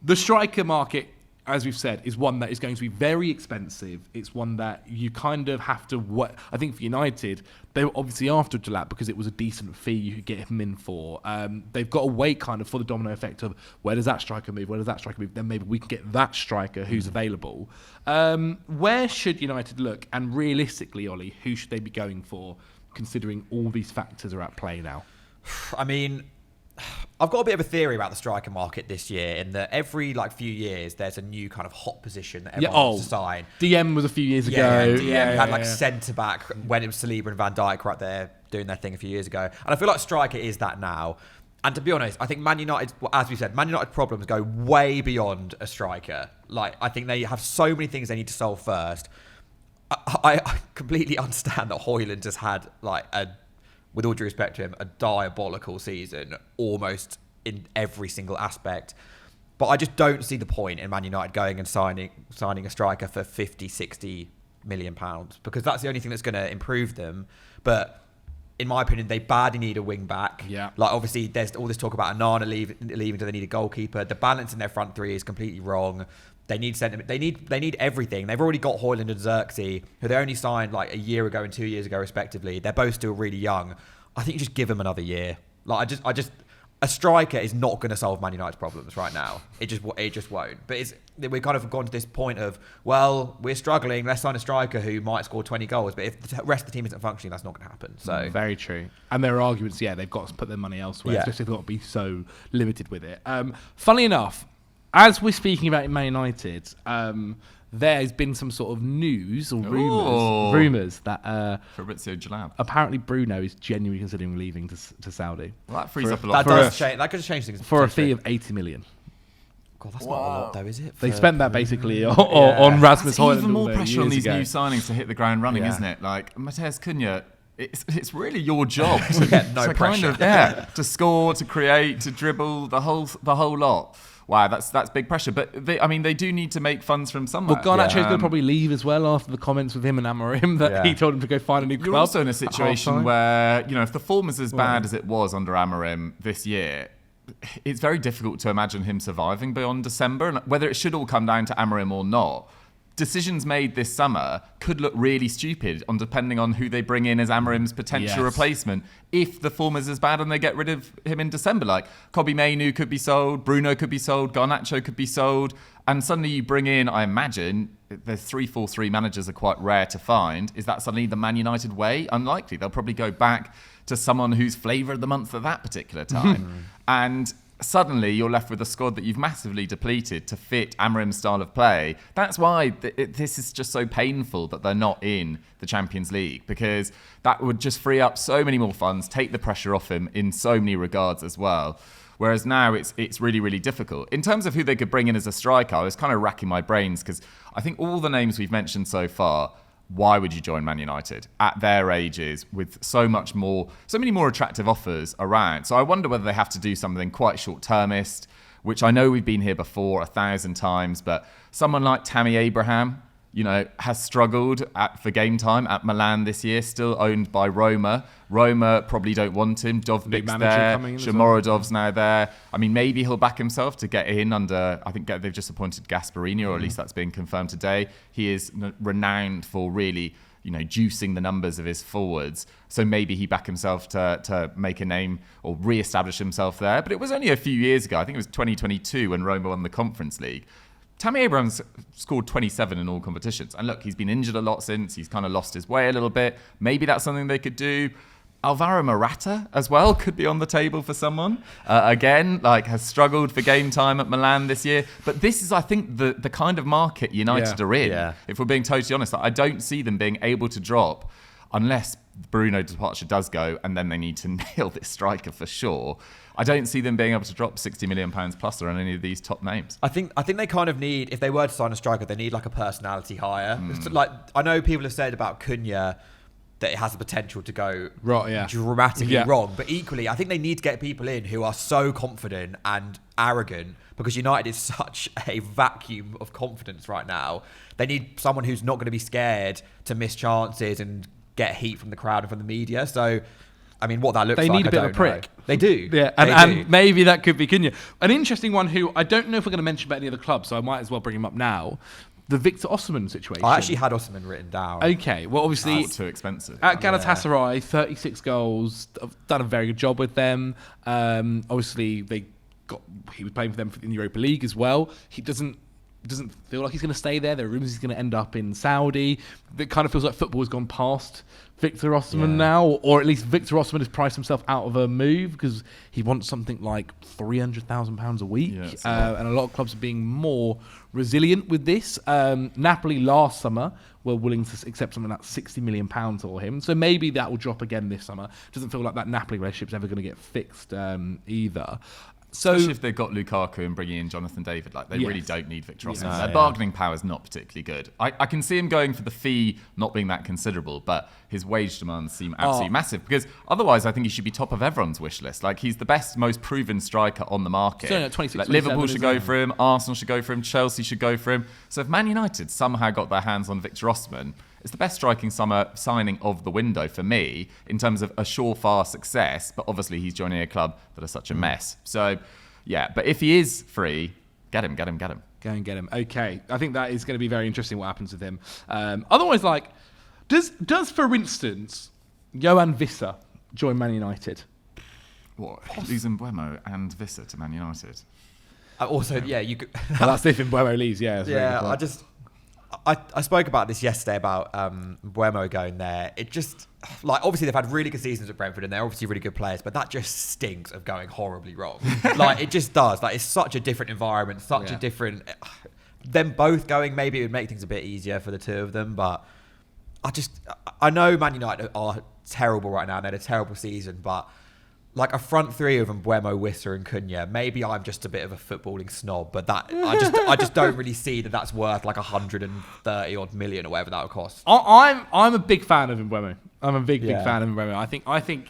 Speaker 1: The striker market, as we've said, is one that is going to be very expensive. It's one that you kind of have to... I think for United, they were obviously after Djellab because it was a decent fee you could get him in for. They've got to wait kind of for the domino effect of where does that striker move, then maybe we can get that striker who's available. Where should United look? And realistically, Ollie, who should they be going for, considering all these factors are at play now?
Speaker 2: I mean, I've got a bit of a theory about the striker market this year in that every few years there's a new kind of hot position that everyone wants to sign.
Speaker 1: DM was a few years ago.
Speaker 2: DM had centre back when it was Saliba and Van Dijk right there doing their thing a few years ago. And I feel like striker is that now. And to be honest, I think Man United, as we said, Man United's problems go way beyond a striker. I think they have so many things they need to solve first. I completely understand that Højlund has had with all due respect to him, a diabolical season, almost in every single aspect. But I just don't see the point in Man United going and signing a striker for 50, 60 million pounds, because that's the only thing that's going to improve them. But in my opinion, they badly need a wing back.
Speaker 1: Yeah.
Speaker 2: Obviously, there's all this talk about Onana leaving, do they need a goalkeeper? The balance in their front three is completely wrong. They need sentiment. They need everything. They've already got Højlund and Xerxes, who they only signed a year ago and 2 years ago, respectively. They're both still really young. I think you just give them another year. A striker is not going to solve Man United's problems right now. It just won't. But we've kind of gone to this point of, well, we're struggling. Let's sign a striker who might score 20 goals. But if the rest of the team isn't functioning, that's not going to happen. So
Speaker 1: very true. And there are arguments. They've got to put their money elsewhere. Especially if they've got to be so limited with it. Funnily enough, as we're speaking about Man United, there's been some sort of news or rumours that
Speaker 3: Fabrizio Djellab.
Speaker 1: Apparently Bruno is genuinely considering leaving to Saudi.
Speaker 3: Well, that frees up a lot.
Speaker 2: That could change things.
Speaker 1: For a fee of 80 million.
Speaker 2: God, that's not a lot though, is it?
Speaker 1: They spent that basically on Rasmus Højlund.
Speaker 3: Even more pressure on these new signings to hit the ground running, isn't it? Mateus Cunha, it's really your job to
Speaker 2: get no pressure.
Speaker 3: To score, to create, to dribble, the whole lot. Wow, that's big pressure. But they do need to make funds from somewhere.
Speaker 1: Well, Garnacho's going to probably leave as well after the comments with him and Amorim that he told him to go find a new club.
Speaker 3: You're also in a situation where, if the form is as bad as it was under Amorim this year, it's very difficult to imagine him surviving beyond December. And whether it should all come down to Amorim or not, decisions made this summer could look really stupid depending on who they bring in as Amorim's potential replacement if the form is as bad and they get rid of him in December. Kobbie Mainoo could be sold, Bruno could be sold, Garnacho could be sold, and suddenly you bring in, I imagine, the 3-4-3 managers are quite rare to find. Is that suddenly the Man United way? Unlikely. They'll probably go back to someone who's flavour of the month at that particular time. And suddenly you're left with a squad that you've massively depleted to fit Amorim's style of play. That's why this is just so painful that they're not in the Champions League, because that would just free up so many more funds, take the pressure off him in so many regards as well. Whereas now it's really, really difficult. In terms of who they could bring in as a striker, I was kind of racking my brains because I think all the names we've mentioned so far, why would you join Man United at their ages with so many more attractive offers around? So I wonder whether they have to do something quite short-termist, which I know we've been here before 1,000 times, but someone like Tammy Abraham, has struggled for game time at Milan this year, still owned by Roma. Roma probably don't want him. Dovbik's there. Shomorodov's now there. Maybe he'll back himself to get in under, I think they've just appointed Gasperini, or at least that's being confirmed today. He is renowned for really juicing the numbers of his forwards. So maybe he back himself to make a name or re-establish himself there. But it was only a few years ago. I think it was 2022 when Roma won the Conference League. Tammy Abrams scored 27 in all competitions. And look, he's been injured a lot since. He's kind of lost his way a little bit. Maybe that's something they could do. Alvaro Morata as well could be on the table for someone. Again, has struggled for game time at Milan this year. But this is, I think, the kind of market United are in. Yeah. If we're being totally honest, I don't see them being able to drop unless Bruno's departure does go, and then they need to nail this striker for sure. I don't see them being able to drop £60 million plus on any of these top names.
Speaker 2: I think they kind of need, if they were to sign a striker, they need a personality hire. I know people have said about Cunha that it has the potential to go dramatically wrong. But equally, I think they need to get people in who are so confident and arrogant, because United is such a vacuum of confidence right now. They need someone who's not going to be scared to miss chances and get heat from the crowd and from the media. So, I mean, what that looks like,
Speaker 1: they need a bit of a prick.
Speaker 2: They do.
Speaker 1: Yeah, and maybe that could be Cunha. An interesting one who I don't know if we're going to mention about any other clubs, so I might as well bring him up now. The Viktor Osimhen situation.
Speaker 2: I actually had Osimhen written down.
Speaker 1: Okay, well, obviously...
Speaker 3: That's too expensive.
Speaker 1: At Galatasaray, 36 goals, done a very good job with them. Obviously, he was playing for them in the Europa League as well. He doesn't feel like he's going to stay there. There are rumours he's going to end up in Saudi. It kind of feels like football has gone past Viktor Osimhen now, or at least Viktor Osimhen has priced himself out of a move because he wants something like £300,000 a week. Yeah, and a lot of clubs are being more resilient with this. Napoli last summer were willing to accept something like £60 million for him. So maybe that will drop again this summer. Doesn't feel like that Napoli relationship's ever going to get fixed either. So,
Speaker 3: especially if they've got Lukaku and bringing in Jonathan David, they really don't need Viktor Osimhen. Their bargaining power is not particularly good. I can see him going for the fee not being that considerable, but his wage demands seem absolutely massive, because otherwise I think he should be top of everyone's wish list. He's the best, most proven striker on the market.
Speaker 1: So, 26,
Speaker 3: Liverpool should go for him, Arsenal should go for him, Chelsea should go for him. So if Man United somehow got their hands on Viktor Osimhen, it's the best striking summer signing of the window for me in terms of a surefire success, but obviously he's joining a club that is such a mess. So, yeah, but if he is free, get him. Go and get him.
Speaker 1: Okay, I think that is going to be very interesting what happens with him. Otherwise, does for instance, Johan Visser join Man United?
Speaker 3: What? Losing Mbeumo and Visser to Man United?
Speaker 2: You could...
Speaker 1: that's if Mbeumo leaves,
Speaker 2: I spoke about this yesterday about Mbeumo going there. It just, obviously they've had really good seasons at Brentford and they're obviously really good players, but that just stinks of going horribly wrong. It just does. It's such a different environment, such a different... Them both going, maybe it would make things a bit easier for the two of them, but I know Man United are terrible right now and they had a terrible season, but a front three of Mbeumo, Wisser and Cunha, maybe I'm just a bit of a footballing snob, but that I just don't really see that that's worth 130 odd million or whatever that would cost.
Speaker 1: I'm a big fan of Mbeumo. I'm a big fan of Mbeumo. I think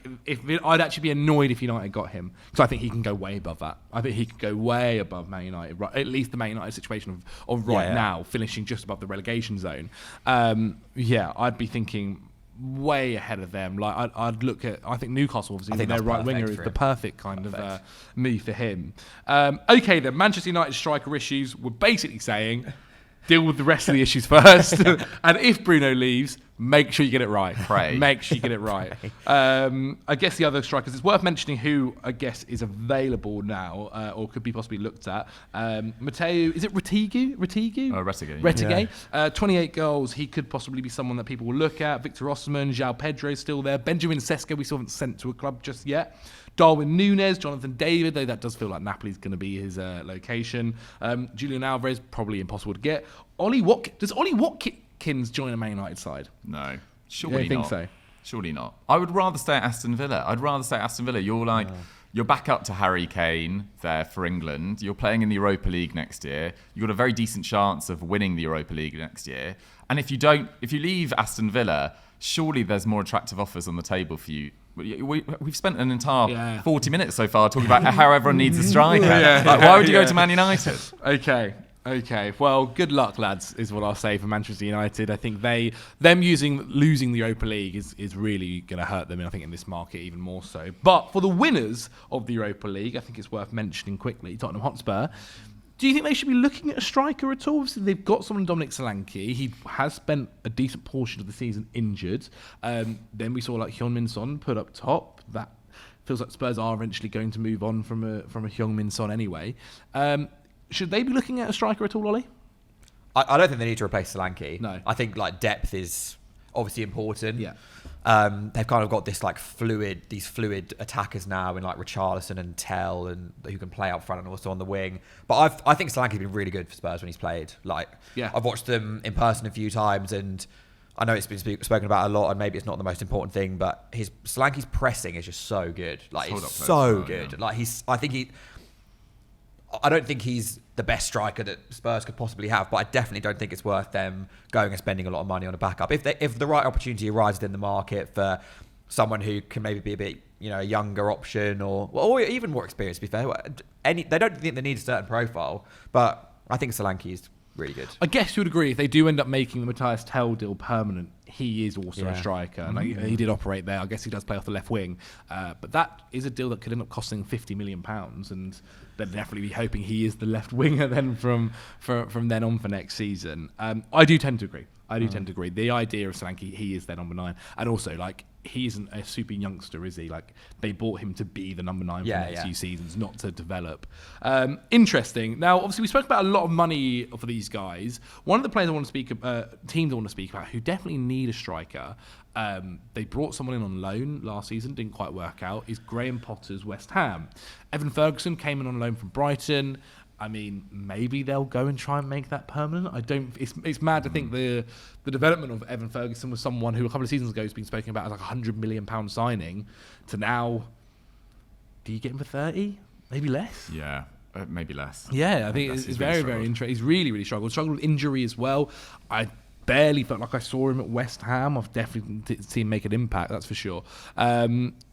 Speaker 1: I'd actually be annoyed if United got him, because I think he can go way above that. I think he could go way above Man United, right, at least the Man United situation of right now, finishing just above the relegation zone. I'd be thinking way ahead of them. I'd look at, I think Newcastle, obviously, their right winger is the perfect kind of move for him. Okay, then, Manchester United striker issues, we're basically saying deal with the rest of the issues first. And if Bruno leaves, make sure you get it right. Make sure you get it right. I guess the other strikers, it's worth mentioning who I guess is available now, or could be possibly looked at. Matteo, is it Retegui? Retegui. 28 goals. He could possibly be someone that people will look at. Viktor Osimhen, João Pedro still there. Benjamin Sesko, we still haven't sent to a club just yet. Darwin Núñez, Jonathan David, though that does feel like Napoli's going to be his location. Julian Alvarez, probably impossible to get. Does Ollie Watkins join a Man United side?
Speaker 3: No, surely
Speaker 1: not. Think
Speaker 3: so?
Speaker 1: So?
Speaker 3: Surely not. I would rather stay at Aston Villa. You're back up to Harry Kane there for England. You're playing in the Europa League next year. You've got a very decent chance of winning the Europa League next year. And if you leave Aston Villa, surely there's more attractive offers on the table for you. We've spent an entire 40 minutes so far talking about how everyone needs a striker. Why would you go to Man United?
Speaker 1: Okay. Well, good luck, lads, is what I'll say for Manchester United. I think them losing the Europa League is really going to hurt them, and I think in this market even more so. But for the winners of the Europa League, I think it's worth mentioning quickly, Tottenham Hotspur. Do you think they should be looking at a striker at all? Obviously, they've got someone, Dominic Solanke. He has spent a decent portion of the season injured. Then we saw like Heung-min Son put up top. That feels like Spurs are eventually going to move on from a Heung-min Son anyway. Should they be looking at a striker at all, Ollie?
Speaker 2: I don't think they need to replace Solanke.
Speaker 1: No.
Speaker 2: I think like depth is obviously important.
Speaker 1: Yeah.
Speaker 2: They've kind of got this like fluid attackers now in like Richarlison and Tell, and who can play up front and also on the wing. But I think Solanke's been really good for Spurs when he's played. Like, I've watched them in person a few times, and I know it's been spoken about a lot, and maybe it's not the most important thing, but Solanke's pressing is just so good. Like, it's so good. Yeah. Like I don't think he's the best striker that Spurs could possibly have, but I definitely don't think it's worth them going and spending a lot of money on a backup. If the right opportunity arises in the market for someone who can maybe be a bit, a younger option or even more experienced, to be fair, they don't think they need a certain profile, but I think Solanke is really good.
Speaker 1: I guess you would agree if they do end up making the Matthias Tell deal permanent, he is also a striker. Mm-hmm. Like, he did operate there. I guess he does play off the left wing. But that is a deal that could end up costing £50 million, and they'd definitely be hoping he is the left winger then from then on for next season. I do tend to agree. The idea of Solanke, he is their number 9. And also, like, he isn't a super youngster, is he? Like, they bought him to be the number 9 for the next few seasons, not to develop. Interesting. Now, obviously, we spoke about a lot of money for these guys. One of the players I want to speak teams I want to speak about who definitely need a striker, they brought someone in on loan last season, didn't quite work out, is Graham Potter's West Ham. Evan Ferguson came in on loan from Brighton. I mean, maybe they'll go and try and make that permanent. It's mad to think the development of Evan Ferguson was someone who a couple of seasons ago has been spoken about as like £100 million signing, to now, do you get him for 30? Maybe less?
Speaker 3: Yeah, maybe less.
Speaker 1: Yeah, I think it's very, very interesting. He's really, really struggled with injury as well. I barely felt like I saw him at West Ham. I've definitely seen him make an impact, that's for sure.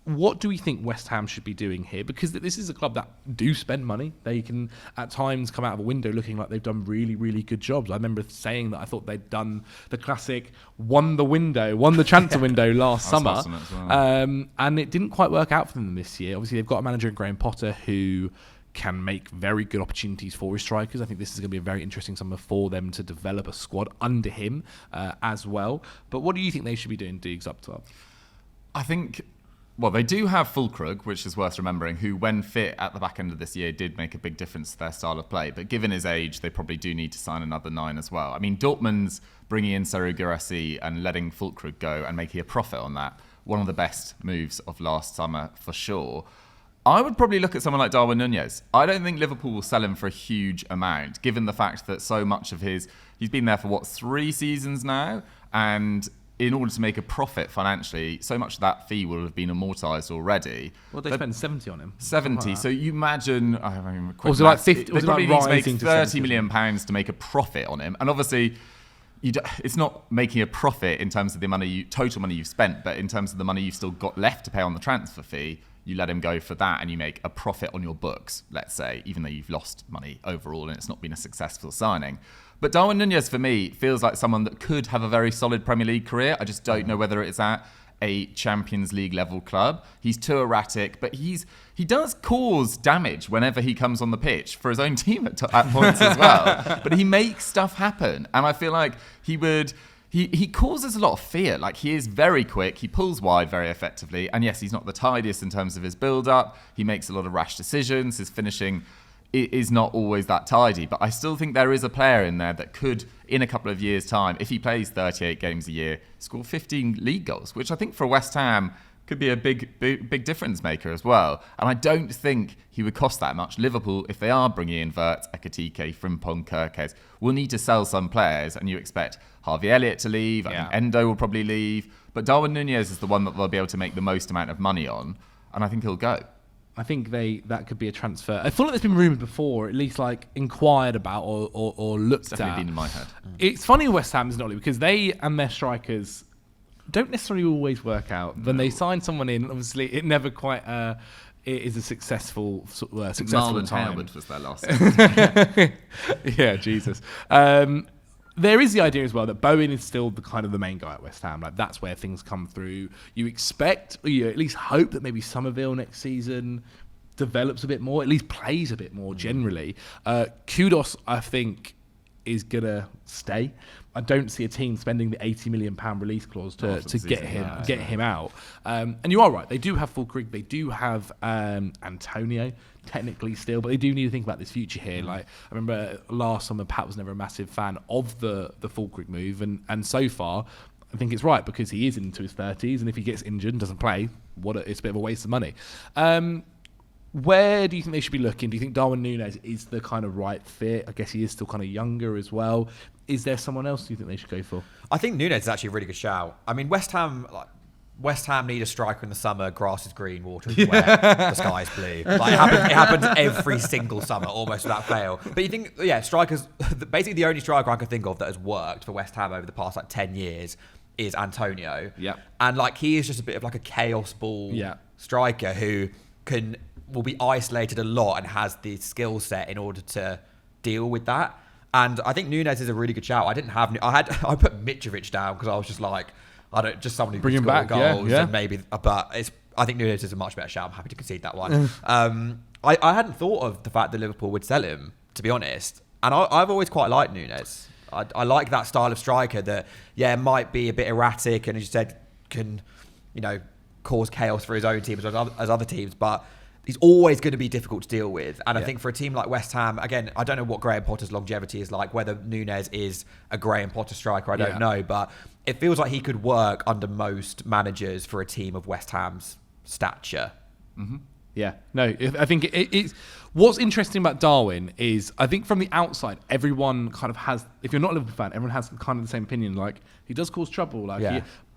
Speaker 1: What do we think West Ham should be doing here? Because this is a club that do spend money. They can at times come out of a window looking like they've done really, really good jobs. I remember saying that I thought they'd done the classic won the transfer window last summer. Well. And it didn't quite work out for them this year. Obviously, they've got a manager in Graham Potter who can make very good opportunities for his strikers. I think this is going to be a very interesting summer for them to develop a squad under him as well. But what do you think they should be doing, Dukes, up top?
Speaker 3: I think, well, they do have Fulkrug, which is worth remembering, who, when fit at the back end of this year, did make a big difference to their style of play. But given his age, they probably do need to sign another 9 as well. I mean, Dortmund's bringing in Serhou Guirassy and letting Fulkrug go and making a profit on that. One of the best moves of last summer, for sure. I would probably look at someone like Darwin Núñez. I don't think Liverpool will sell him for a huge amount, given the fact that so much of he's been there for 3 seasons now, and in order to make a profit financially, so much of that fee will have been amortised already.
Speaker 1: Well, they spent 70 on him.
Speaker 3: 70. So you imagine,
Speaker 1: was it like 50?
Speaker 3: They probably need to make £30 million to make a profit on him, and obviously, it's not making a profit in terms of the total money you've spent, but in terms of the money you've still got left to pay on the transfer fee. You let him go for that and you make a profit on your books, let's say, even though you've lost money overall and it's not been a successful signing. But Darwin Núñez, for me, feels like someone that could have a very solid Premier League career. I just don't know whether it's at a Champions League level club. He's too erratic, but he does cause damage whenever he comes on the pitch for his own team at points as well. But he makes stuff happen. And I feel like he causes a lot of fear. Like, he is very quick. He pulls wide very effectively. And yes, he's not the tidiest in terms of his build-up. He makes a lot of rash decisions. His finishing is not always that tidy. But I still think there is a player in there that could, in a couple of years' time, if he plays 38 games a year, score 15 league goals, which I think for West Ham could be a big difference maker as well. And I don't think he would cost that much. Liverpool, if they are bringing in Wirtz, Ekitike, Frimpong, Gyokeres, will need to sell some players, and you expect Harvey Elliott to leave. I think Endo will probably leave. But Darwin Núñez is the one that they'll be able to make the most amount of money on, and I think he'll go.
Speaker 1: I think that could be a transfer. I feel like there's been rumoured before, at least like inquired about or looked at.
Speaker 3: It's definitely been in my head.
Speaker 1: It's funny with West Ham, isn't it, because they and their strikers don't necessarily always work out. When they sign someone in, obviously it never quite it is a successful
Speaker 3: Marlon
Speaker 1: time.
Speaker 3: Harewood was their last.
Speaker 1: Yeah, Jesus. There is the idea as well that Bowen is still the main guy at West Ham. Like, that's where things come through. You expect, or you at least hope that maybe Somerville next season develops a bit more, at least plays a bit more generally. Kudos, I think, is going to stay. I don't see a team spending the £80 million release clause to get him out. And you are right. They do have Fulkrig. They do have Antonio, technically still, but they do need to think about this future here. Like, I remember last summer, Pat was never a massive fan of the Fulkrig move, and so far, I think it's right because he is into his 30s, and if he gets injured and doesn't play, it's a bit of a waste of money. Where do you think they should be looking? Do you think Darwin Núñez is the kind of right fit? I guess he is still kind of younger as well. Is there someone else you think they should go for?
Speaker 2: I think Núñez is actually a really good shout. I mean, West Ham need a striker in the summer. Grass is green, water is wet, the sky is blue. Like, it happens every single summer, almost without fail. But you think, strikers. Basically, the only striker I can think of that has worked for West Ham over the past 10 years is Antonio.
Speaker 1: Yeah,
Speaker 2: and he is just a bit of a chaos ball striker who will be isolated a lot and has the skill set in order to deal with that. And I think Núñez is a really good shout. I put Mitrovic down because I was just just someone who can score goals and maybe. But I think Núñez is a much better shout. I'm happy to concede that one. I hadn't thought of the fact that Liverpool would sell him, to be honest. And I've always quite liked Núñez. I like that style of striker that might be a bit erratic and, as you said, can cause chaos for his own team as other teams, but he's always going to be difficult to deal with. And I think for a team like West Ham, again, I don't know what Graham Potter's longevity is like, whether Núñez is a Graham Potter striker, I don't know, but it feels like he could work under most managers for a team of West Ham's stature.
Speaker 1: Mm-hmm. Yeah, no, I think it's what's interesting about Darwin is I think from the outside, everyone kind of has, if you're not a Liverpool fan, everyone has kind of the same opinion. Like, he does cause trouble.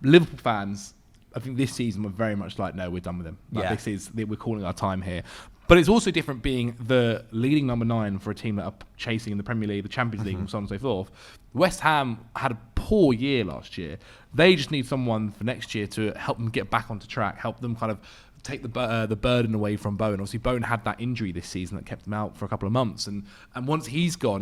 Speaker 1: Liverpool fans, I think this season we're very much like, no, we're done with him. We're calling our time here. But it's also different being the leading number 9 for a team that are chasing in the Premier League, the Champions League, and so on and so forth. West Ham had a poor year last year. They just need someone for next year to help them get back onto track, help them kind of take the burden away from Bowen. Obviously, Bowen had that injury this season that kept him out for a couple of months, and once he's gone,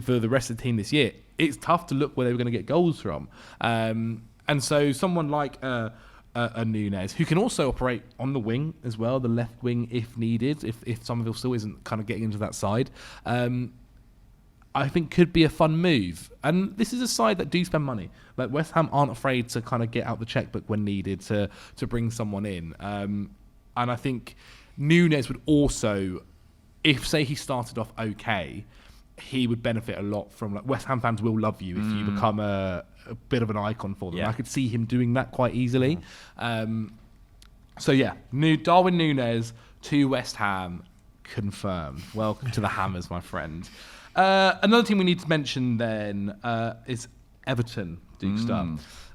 Speaker 1: for the rest of the team this year, it's tough to look where they were going to get goals from. And so someone like a Núñez, who can also operate on the wing as well, the left wing if needed, if Somerville still isn't kind of getting into that side, I think could be a fun move. And this is a side that do spend money. Like, West Ham aren't afraid to kind of get out the checkbook when needed to bring someone in. And I think Núñez would also, if say he started off okay, he would benefit a lot from, West Ham fans will love you if you become a bit of an icon for them. I could see him doing that quite easily. Darwin Núñez to West Ham, confirmed. Welcome to the Hammers, my friend. Another team we need to mention then is Everton.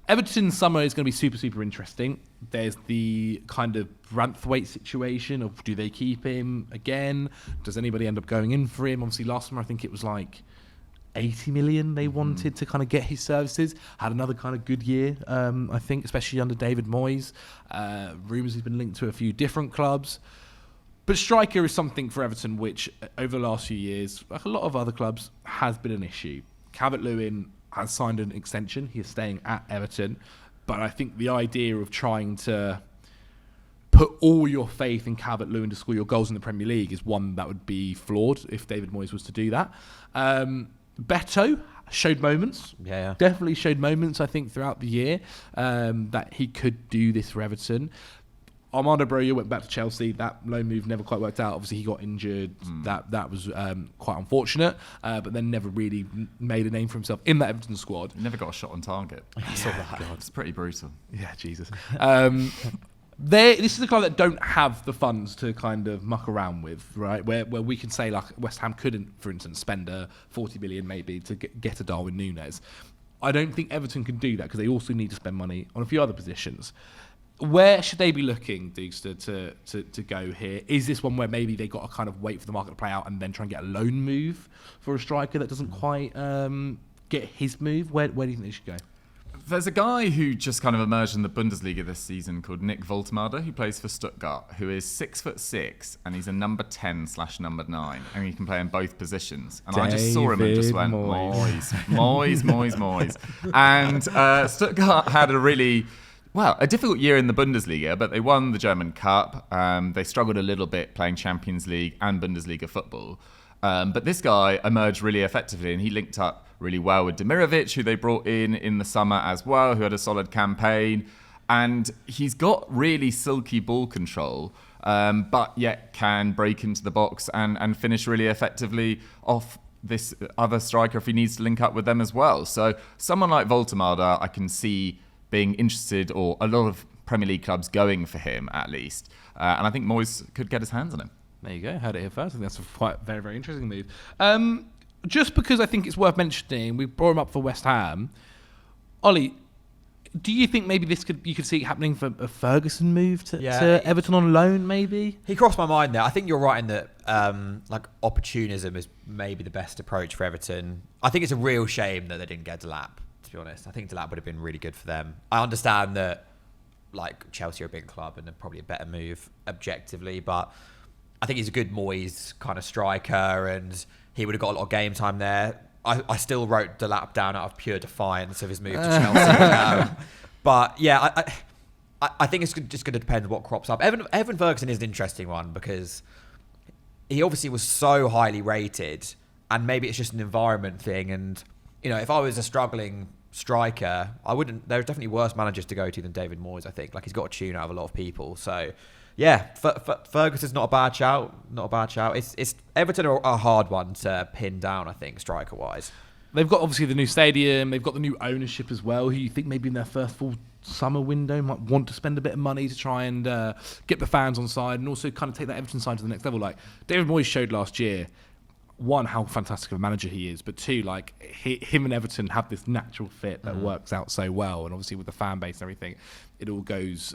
Speaker 1: Everton's summer is going to be super, super interesting. There's the kind of Branthwaite situation of, do they keep him again? Does anybody end up going in for him? Obviously, last summer I think it was 80 million they wanted to kind of get his services. Had another kind of good year, I think, especially under David Moyes. Rumours he's been linked to a few different clubs. But striker is something for Everton which, over the last few years, like a lot of other clubs, has been an issue. Calvert-Lewin has signed an extension. He is staying at Everton. But I think the idea of trying to put all your faith in Calvert-Lewin to score your goals in the Premier League is one that would be flawed if David Moyes was to do that. Beto showed moments. Definitely showed moments, I think, throughout the year that he could do this for Everton. Armando Broja went back to Chelsea. That loan move never quite worked out. Obviously, he got injured. That was quite unfortunate. But then never really made a name for himself in that Everton squad.
Speaker 3: Never got a shot on target. I saw that. God, it's pretty brutal.
Speaker 1: Yeah, Jesus. This is a club that don't have the funds to kind of muck around with, right? Where we can say, West Ham couldn't, for instance, spend 40 million maybe to get a Darwin Núñez. I don't think Everton can do that because they also need to spend money on a few other positions. Where should they be looking, Dukester, to go here? Is this one where maybe they got to kind of wait for the market to play out and then try and get a loan move for a striker that doesn't quite get his move? Where do you think they should go?
Speaker 3: There's a guy who just kind of emerged in the Bundesliga this season called Nick Woltemade, who plays for Stuttgart, who is 6'6", and he's a number 10/number 9, and he can play in both positions. And I just saw him and just went, Moyes. And Stuttgart had a really Well, a difficult year in the Bundesliga, but they won the German Cup. They struggled a little bit playing Champions League and Bundesliga football. But this guy emerged really effectively, and he linked up really well with Demirovic, who they brought in the summer as well, who had a solid campaign. And he's got really silky ball control, but yet can break into the box and finish really effectively off this other striker if he needs to link up with them as well. So someone like Woltemade, I can see being interested, or a lot of Premier League clubs going for him at least. And I think Moyes could get his hands on him.
Speaker 1: There you go. Heard it here first. I think that's a quite very, very interesting move. Just because I think it's worth mentioning, we brought him up for West Ham. Ollie, do you think maybe you could see it happening for a Ferguson move to Everton on loan? Maybe
Speaker 2: he crossed my mind there. I think you're right in that like opportunism is maybe the best approach for Everton. I think it's a real shame that they didn't get Delap. To be honest, I think Delap would have been really good for them. I understand that like Chelsea are a big club and they're probably a better move objectively, but I think he's a good Moyes kind of striker, and he would have got a lot of game time there. I still wrote Delap down out of pure defiance of his move to Chelsea. But yeah, I think it's just going to depend what crops up. Evan Ferguson is an interesting one because he obviously was so highly rated, and maybe it's just an environment thing. And, you know, if I was a struggling striker, there are definitely worse managers to go to than David Moyes, I think. Like, he's got a tune out of a lot of people. So, yeah, Ferguson's not a bad shout. Not a bad shout. It's Everton are a hard one to pin down, I think, striker-wise.
Speaker 1: They've got obviously the new stadium. They've got the new ownership as well, who you think maybe in their first full summer window might want to spend a bit of money to try and get the fans on side and also kind of take that Everton side to the next level. Like David Moyes showed last year, one, how fantastic of a manager he is, but two, like him and Everton have this natural fit that works out so well, and obviously with the fan base and everything, it all goes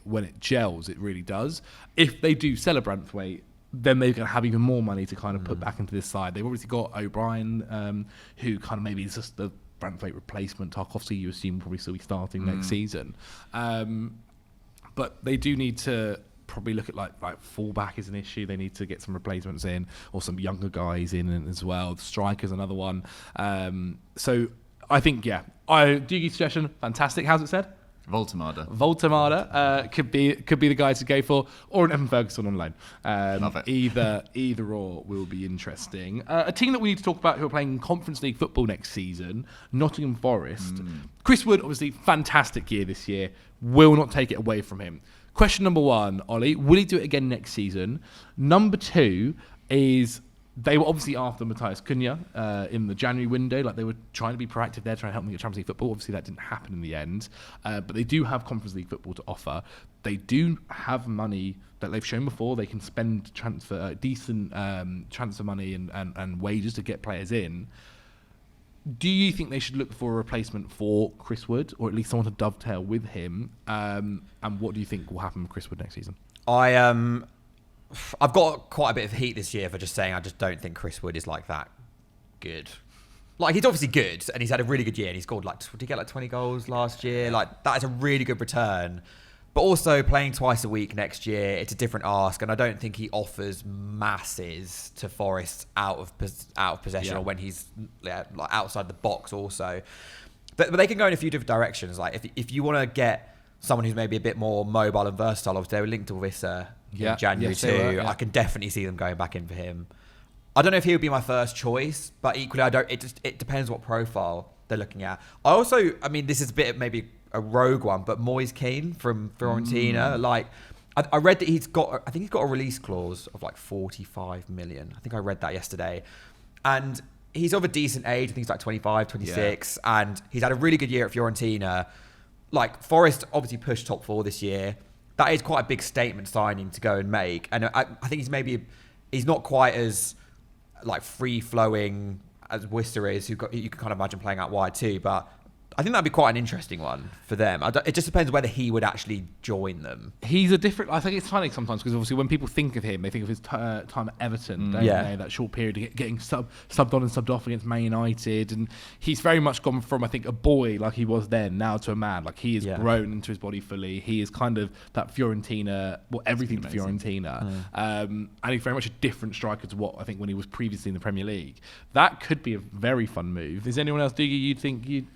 Speaker 1: when it gels, it really does. If they do sell a Brentford, then they're going to have even more money to kind of put back into this side. They've obviously got O'Brien, who kind of maybe is just the Brentford replacement. Tarkowski, you assume, will probably still be starting next season, but they do need to probably look at like fullback is an issue. They need to get some replacements in, or some younger guys in as well. The striker's another one. So I think Dougie's suggestion, fantastic. How's it said?
Speaker 3: Woltemade
Speaker 1: could be the guy to go for, or an Evan Ferguson on loan.
Speaker 3: Love it.
Speaker 1: Either or will be interesting. A team that we need to talk about who are playing Conference League football next season, Nottingham Forest. Chris Wood, obviously fantastic year this year. Will not take it away from him. Question number one, Ollie, will he do it again next season? Number two is, they were obviously after Matthias Cunha in the January window. Like, they were trying to be proactive there, trying to help them get Champions League football. Obviously, that didn't happen in the end. But they do have Conference League football to offer. They do have money that they've shown before. They can spend decent transfer money and wages to get players in. Do you think they should look for a replacement for Chris Wood, or at least someone to dovetail with him? And what do you think will happen with Chris Wood next season?
Speaker 2: I've got quite a bit of heat this year for just saying I just don't think Chris Wood is like that good. Like, he's obviously good, and he's had a really good year, and he scored did he get like 20 goals last year? Like, that is a really good return. But also, playing twice a week next year, it's a different ask, and I don't think he offers masses to Forest out of possession, or when he's like outside the box also. But they can go in a few different directions. Like, if you want to get someone who's maybe a bit more mobile and versatile, obviously they were linked to Wissa in January too. I can definitely see them going back in for him. I don't know if he would be my first choice, but equally, it depends what profile they're looking at. I mean, this is a bit maybe a rogue one, but Moise Kean from Fiorentina, like, I read that he's got a release clause of like 45 million. I think I read that yesterday. And he's of a decent age. I think he's like 25, 26, and he's had a really good year at Fiorentina. Like, Forest obviously pushed top four this year. That is quite a big statement signing to go and make. And I think he's not quite as like free flowing as Wissa is, you can kind of imagine playing out wide too, but I think that'd be quite an interesting one for them. It just depends whether he would actually join them.
Speaker 1: He's a different... I think it's funny sometimes, because obviously when people think of him, they think of his time at Everton, don't they? That short period of getting subbed on and subbed off against Man United. And he's very much gone from, I think, a boy like he was then, now to a man. Like, he has grown into his body fully. He is kind of that Fiorentina... Well, everything to Fiorentina. And he's very much a different striker to what I think when he was previously in the Premier League. That could be a very fun move. Is anyone else, Dougie,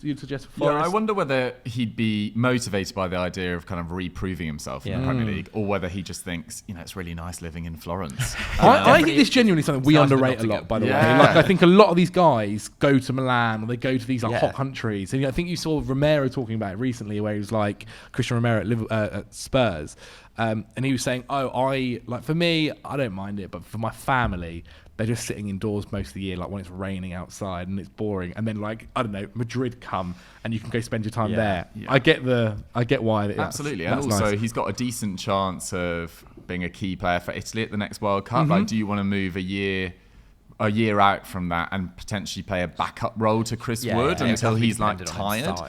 Speaker 1: you'd suggest Forest.
Speaker 3: Yeah, I wonder whether he'd be motivated by the idea of kind of reproving himself in the Premier League, or whether he just thinks, it's really nice living in Florence.
Speaker 1: I think this genuinely something we underrate a lot, by the way. Like, I think a lot of these guys go to Milan or they go to these hot countries. And I think you saw Romero talking about it recently, where he was like, Christian Romero at Spurs. And he was saying, for me, I don't mind it, but for my family, they're just sitting indoors most of the year, like when it's raining outside and it's boring. And then, Madrid come and you can go spend your time there. Yeah. I get why.
Speaker 3: Absolutely. And also, nice. He's got a decent chance of being a key player for Italy at the next World Cup. Mm-hmm. Like, do you want to move a year out from that and potentially play a backup role to Chris Wood until he's tired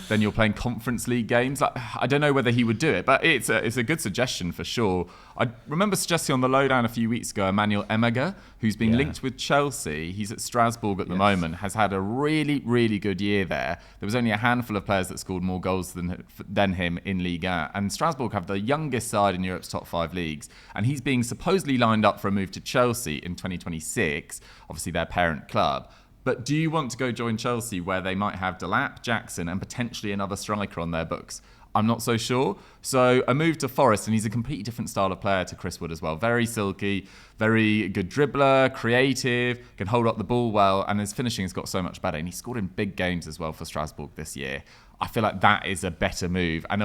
Speaker 3: then you're playing Conference League games. I don't know whether he would do it, but it's a good suggestion for sure. I remember suggesting on the lowdown a few weeks ago Emmanuel Emega, who's been linked with Chelsea. He's at Strasbourg at the moment, has had a really, really good year there. There was only a handful of players that scored more goals than him in Ligue 1. And Strasbourg have the youngest side in Europe's top 5 leagues. And he's being supposedly lined up for a move to Chelsea in 2026, obviously their parent club. But do you want to go join Chelsea where they might have Delap, Jackson and potentially another striker on their books? I'm not so sure. So a move to Forest, and he's a completely different style of player to Chris Wood as well. Very silky, very good dribbler, creative, can hold up the ball well, and his finishing has got so much better. And he scored in big games as well for Strasbourg this year. I feel like that is a better move and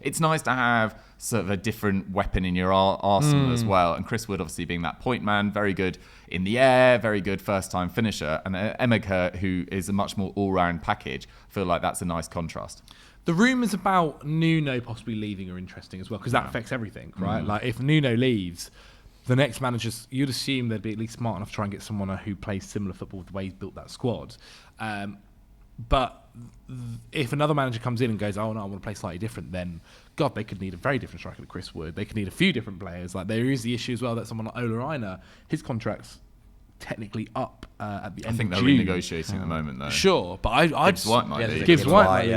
Speaker 3: it's nice to have sort of a different weapon in your arsenal as well. And Chris Wood obviously being that point man, very good in the air, very good first time finisher. And Emega, who is a much more all-round package, I feel like that's a nice contrast.
Speaker 1: The rumours about Nuno possibly leaving are interesting as well, because that affects everything, right? Like if Nuno leaves, the next managers, you'd assume they'd be at least smart enough to try and get someone who plays similar football the way he's built that squad. But if another manager comes in and goes, oh no, I want to play slightly different, then God, they could need a very different striker than Chris Wood. They could need a few different players. Like there is the issue as well that someone like Ola Aina, his contract's technically up at the end of June.
Speaker 3: I think they're renegotiating at the moment though.
Speaker 1: Sure, but
Speaker 3: Gibbs White might be.
Speaker 1: Gibbs White might be.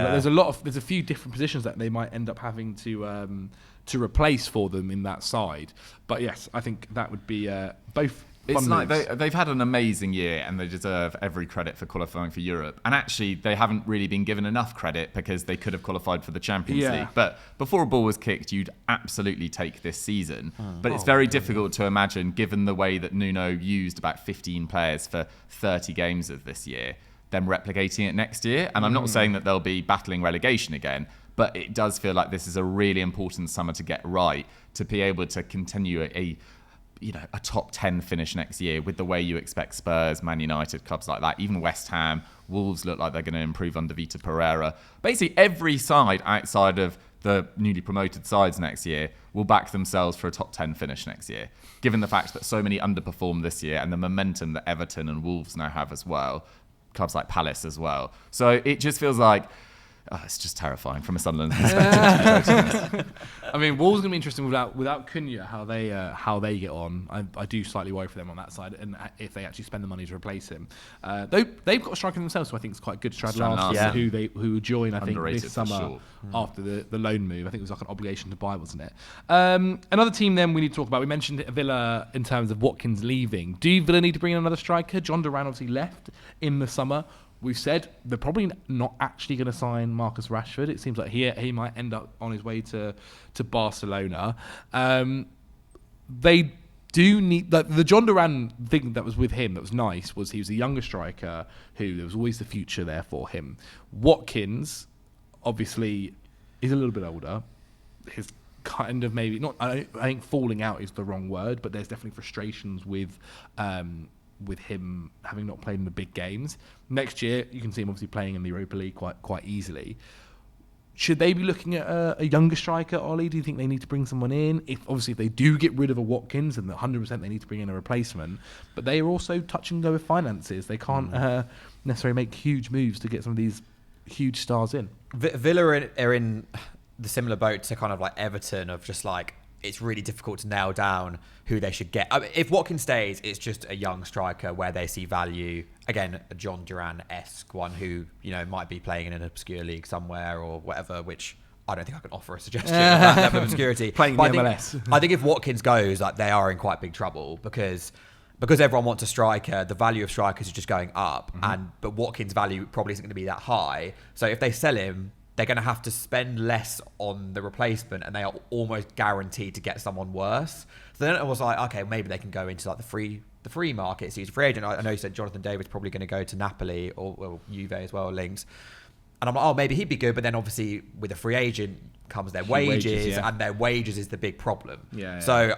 Speaker 1: There's a few different positions that they might end up having to replace for them in that side. But yes, I think that would be both.
Speaker 3: It's like they've had an amazing year and they deserve every credit for qualifying for Europe. And actually, they haven't really been given enough credit because they could have qualified for the Champions League. But before a ball was kicked, you'd absolutely take this season. But it's very difficult to imagine, given the way that Nuno used about 15 players for 30 games of this year, them replicating it next year. And I'm not saying that they'll be battling relegation again, but it does feel like this is a really important summer to get right, to be able to continue a top 10 finish next year with the way you expect Spurs, Man United, clubs like that, even West Ham, Wolves look like they're going to improve under Vitor Pereira. Basically, every side outside of the newly promoted sides next year will back themselves for a top 10 finish next year, given the fact that so many underperformed this year and the momentum that Everton and Wolves now have as well, clubs like Palace as well. So it just feels like it's just terrifying from a Sunderland perspective.
Speaker 1: I mean, Wolves are going to be interesting without Cunha, how they get on. I do slightly worry for them on that side, and if they actually spend the money to replace him. They've got a striker themselves, so I think it's quite good. Strad Larsen, who join, I think, this summer after the loan move. I think it was like an obligation to buy, wasn't it? Another team then we need to talk about. We mentioned Villa in terms of Watkins leaving. Do Villa need to bring in another striker? John Duran obviously left in the summer. We've said they're probably not actually going to sign Marcus Rashford. It seems like he might end up on his way to Barcelona. They do need the John Duran thing that was with him that was nice was he was a younger striker who there was always the future there for him. Watkins obviously is a little bit older. His kind of maybe not. I think falling out is the wrong word, but there's definitely frustrations with him having not played in the big games. Next year, you can see him obviously playing in the Europa League quite easily. Should they be looking at a younger striker, Ollie? Do you think they need to bring someone in? If they do get rid of a Watkins, and 100% they need to bring in a replacement, but they are also touch and go with finances. They can't necessarily make huge moves to get some of these huge stars in.
Speaker 2: Villa are in the similar boat to kind of like Everton of just like, it's really difficult to nail down who they should get. I mean, if Watkins stays, it's just a young striker where they see value. Again, a John Duran-esque one who, might be playing in an obscure league somewhere or whatever, which I don't think I can offer a suggestion of that level of obscurity.
Speaker 1: Playing in the MLS.
Speaker 2: I think if Watkins goes, like, they are in quite big trouble because because everyone wants a striker, the value of strikers is just going up, but Watkins' value probably isn't going to be that high. So if they sell him, they're going to have to spend less on the replacement, and they are almost guaranteed to get someone worse. So then it was like, okay, maybe they can go into like the free market. So he's a free agent. I know you said Jonathan David's probably going to go to Napoli or Juve as well, links. And I'm like, oh, maybe he'd be good. But then obviously with a free agent comes their wages, and their wages is the big problem. So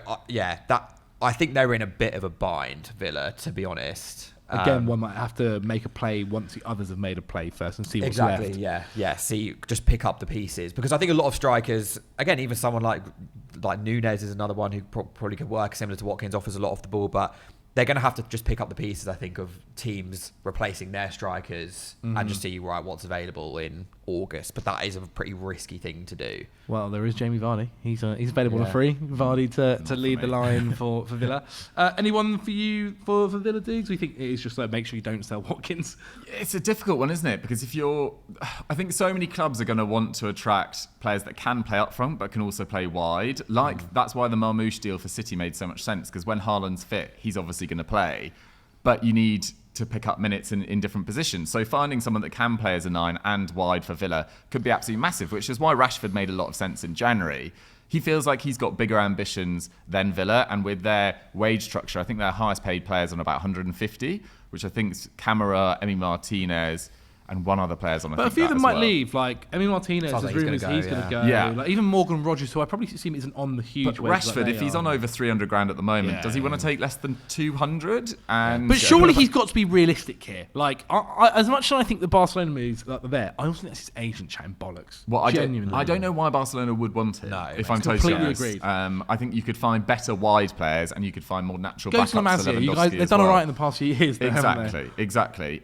Speaker 2: I think they're in a bit of a bind, Villa, to be honest.
Speaker 1: Again, one might have to make a play once the others have made a play first and see what's left.
Speaker 2: Yeah. See, just pick up the pieces, because I think a lot of strikers, again, even someone like Nunez is another one who probably could work similar to Watkins, offers a lot off the ball, but they're going to have to just pick up the pieces, I think, of teams replacing their strikers and just see what's available in August. But that is a pretty risky thing to do.
Speaker 1: Well, there is Jamie Vardy. He's available on free. Vardy to lead the line for Villa. Anyone for you for Villa, Diggs? We think it is just like make sure you don't sell Watkins.
Speaker 3: It's a difficult one, isn't it? Because I think so many clubs are going to want to attract players that can play up front but can also play wide. That's why the Marmoush deal for City made so much sense, because when Haaland's fit, he's obviously going to play, but you need to pick up minutes in different positions. So finding someone that can play as a 9 and wide for Villa could be absolutely massive, which is why Rashford made a lot of sense in January. He feels like he's got bigger ambitions than Villa, and with their wage structure, I think their highest paid players on about 150, which I think is Camara, Emi Martinez, and one other player's on.
Speaker 1: But a few of them might leave. Like Emi Martinez, there's rumours he's going to go.
Speaker 3: Yeah.
Speaker 1: Like even Morgan Rogers, who I probably assume isn't on the huge.
Speaker 3: But Rashford, if he's on over 300 grand at the moment, does he want to take less than 200?
Speaker 1: But surely he's got to be realistic here. Like as much as I think the Barcelona moves are there, I also think that's his agent chatting bollocks.
Speaker 3: Well, I don't know why Barcelona would want it.
Speaker 2: No,
Speaker 3: if I'm totally honest. Agreed. I think you could find better wide players, and you could find more natural backups.
Speaker 1: Go to Lamazia. You guys, they've done all right in the past few years.
Speaker 3: Exactly.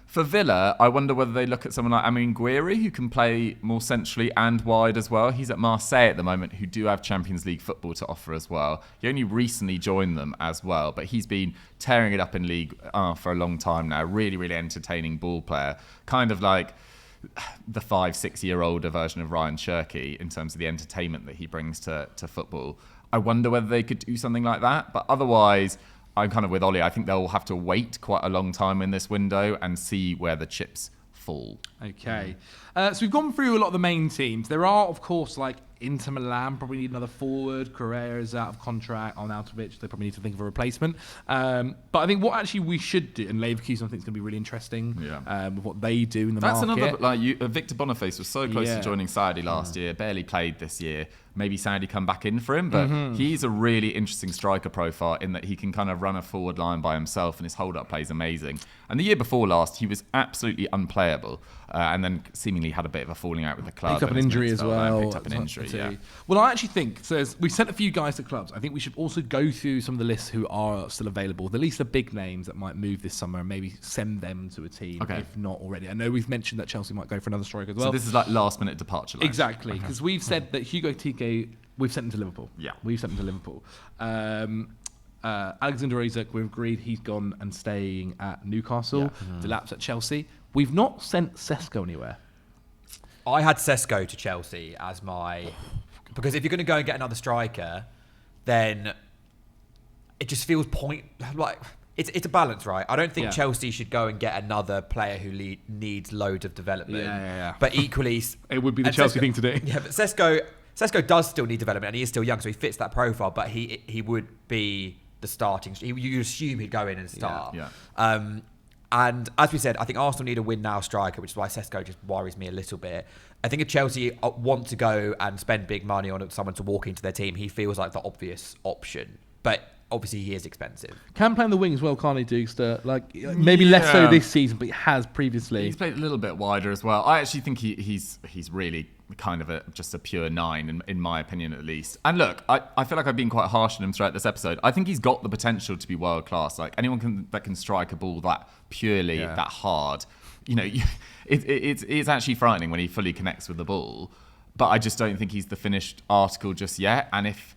Speaker 3: For Villa, I wonder whether they look at someone like Amine Gouiri, who can play more centrally and wide as well. He's at Marseille at the moment, who do have Champions League football to offer as well. He only recently joined them as well, but he's been tearing it up in League for a long time now. Really, really entertaining ball player. Kind of like the 5-6-year-older version of Ryan Cherky in terms of the entertainment that he brings to football. I wonder whether they could do something like that, but otherwise, I'm kind of with Ollie. I think they'll have to wait quite a long time in this window and see where the chips fall.
Speaker 1: Okay. So we've gone through a lot of the main teams. There are, of course, like Inter Milan probably need another forward. Correa is out of contract. Arnautovic, they probably need to think of a replacement. But I think what actually we should do, and Leverkusen I think is going to be really interesting with what they do in the market.
Speaker 3: That's another, Victor Boniface was so close to joining Saudi last year, barely played this year. Maybe Saudi come back in for him, but he's a really interesting striker profile in that he can kind of run a forward line by himself, and his hold-up play is amazing. And the year before last, he was absolutely unplayable, and then seemingly had a bit of a falling out with the club.
Speaker 1: Picked up an injury as well.
Speaker 3: Picked up an injury, yeah.
Speaker 1: Well, I actually think, so we've sent a few guys to clubs. I think we should also go through some of the lists who are still available, at least the big names that might move this summer, and maybe send them to a team, if not already. I know we've mentioned that Chelsea might go for another striker as well.
Speaker 3: So this is like last-minute departure line.
Speaker 1: Exactly, because we've said that Hugo Tike... We've sent him to Liverpool.
Speaker 3: Yeah.
Speaker 1: We've sent him to Liverpool. Alexander Isak, we've agreed he's gone and staying at Newcastle. Delap's at Chelsea. We've not sent Sesko anywhere.
Speaker 2: I had Sesko to Chelsea as my... Because if you're going to go and get another striker, then it just feels like... It's a balance, right? I don't think Chelsea should go and get another player who needs loads of development.
Speaker 1: Yeah.
Speaker 2: But equally...
Speaker 1: It would be the Chelsea thing to do.
Speaker 2: Yeah, but Sesko does still need development, and he is still young, so he fits that profile. But he would be the starting. You assume he'd go in and start.
Speaker 3: Yeah.
Speaker 2: And as we said, I think Arsenal need a win now striker, which is why Sesko just worries me a little bit. I think if Chelsea want to go and spend big money on someone to walk into their team, he feels like the obvious option. But obviously, he is expensive.
Speaker 1: Can play on the wing as well, can't he, Dukester? Like maybe less so this season, but he has previously.
Speaker 3: He's played a little bit wider as well. I actually think he's really kind of just a pure 9, in my opinion at least. And look, I feel like I've been quite harsh on him throughout this episode. I think he's got the potential to be world class. Like anyone that can strike a ball that purely, that hard, it's actually frightening when he fully connects with the ball. But I just don't think he's the finished article just yet. And if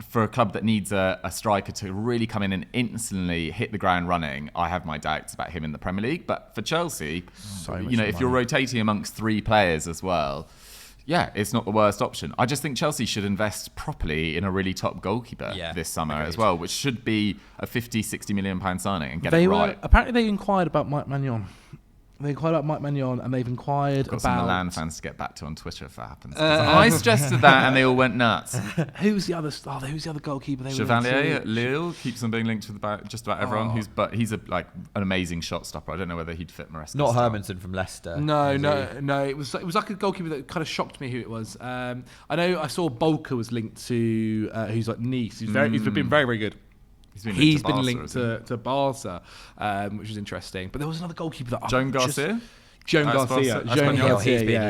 Speaker 3: for a club that needs a striker to really come in and instantly hit the ground running, I have my doubts about him in the Premier League. But for Chelsea, if you're rotating amongst 3 players as well, yeah, it's not the worst option. I just think Chelsea should invest properly in a really top goalkeeper this summer as well, which should be a 50, 60 million pound signing and get it right.
Speaker 1: Apparently they inquired about Mike Maignan. They inquired about Mike Maignan, and they've inquired
Speaker 3: Got
Speaker 1: about
Speaker 3: some Milan fans to get back to on Twitter if that happens. I suggested that, and they all went nuts.
Speaker 1: Who's the other goalkeeper? They
Speaker 3: Chevalier at Lille keeps on being linked with just about everyone. He's an amazing shot stopper. I don't know whether he'd fit Maresca's
Speaker 2: Not
Speaker 3: style.
Speaker 2: Hermansen from Leicester.
Speaker 1: No. It was like a goalkeeper that kind of shocked me who it was. I know I saw Bolka was linked to who's like Nice. He's been very, very good. He's been linked to Barca, which is interesting. But there was another goalkeeper that
Speaker 3: Joan Garcia.
Speaker 1: Joan Garcia.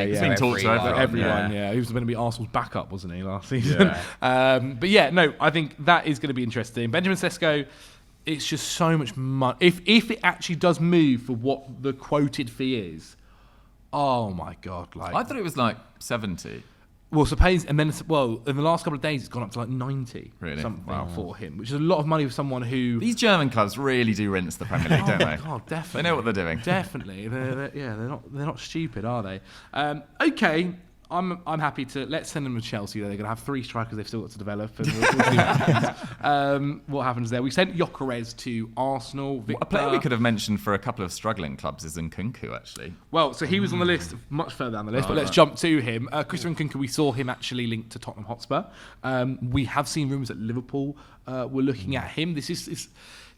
Speaker 2: He's been
Speaker 3: talked to
Speaker 1: everyone. He was going to be Arsenal's backup, wasn't he, last season? Yeah. I think that is going to be interesting. Benjamin Sesko, it's just so much money. If it actually does move for what the quoted fee is, oh my God!
Speaker 3: I thought it was like 70.
Speaker 1: Well, suppose, and then in the last couple of days, it's gone up to like 90 for him, which is a lot of money for someone who.
Speaker 3: These German clubs really do rinse the Premier League, don't they?
Speaker 1: God, definitely.
Speaker 3: They know what they're doing.
Speaker 1: Definitely, they're not stupid, are they? Okay, I'm happy to let's send them to Chelsea. They're going to have 3 strikers they've still got to develop, and we'll see what happens. What happens there? We sent Gyokeres to Arsenal.
Speaker 3: A player we could have mentioned for a couple of struggling clubs is Nkunku, actually.
Speaker 1: Well, so he was on the list, much further down the list, but let's jump to him. Christopher Nkunku, we saw him actually linked to Tottenham Hotspur. We have seen rumours that Liverpool were looking at him. This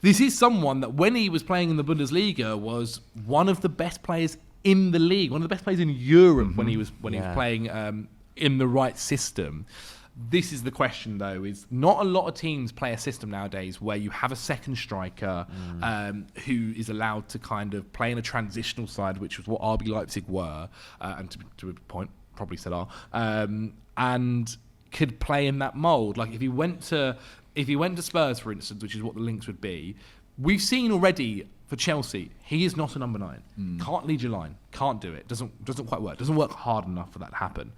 Speaker 1: is someone that when he was playing in the Bundesliga was one of the best players in the league, one of the best players in Europe when he was playing in the right system. This is the question, though, is not a lot of teams play a system nowadays where you have a second striker who is allowed to kind of play in a transitional side, which was what RB Leipzig were, and to a point, probably still are, and could play in that mould. Like if he went to Spurs, for instance, which is what the links would be, we've seen already for Chelsea, he is not a number 9. Can't lead your line. Can't do it. Doesn't quite work. Doesn't work hard enough for that to happen.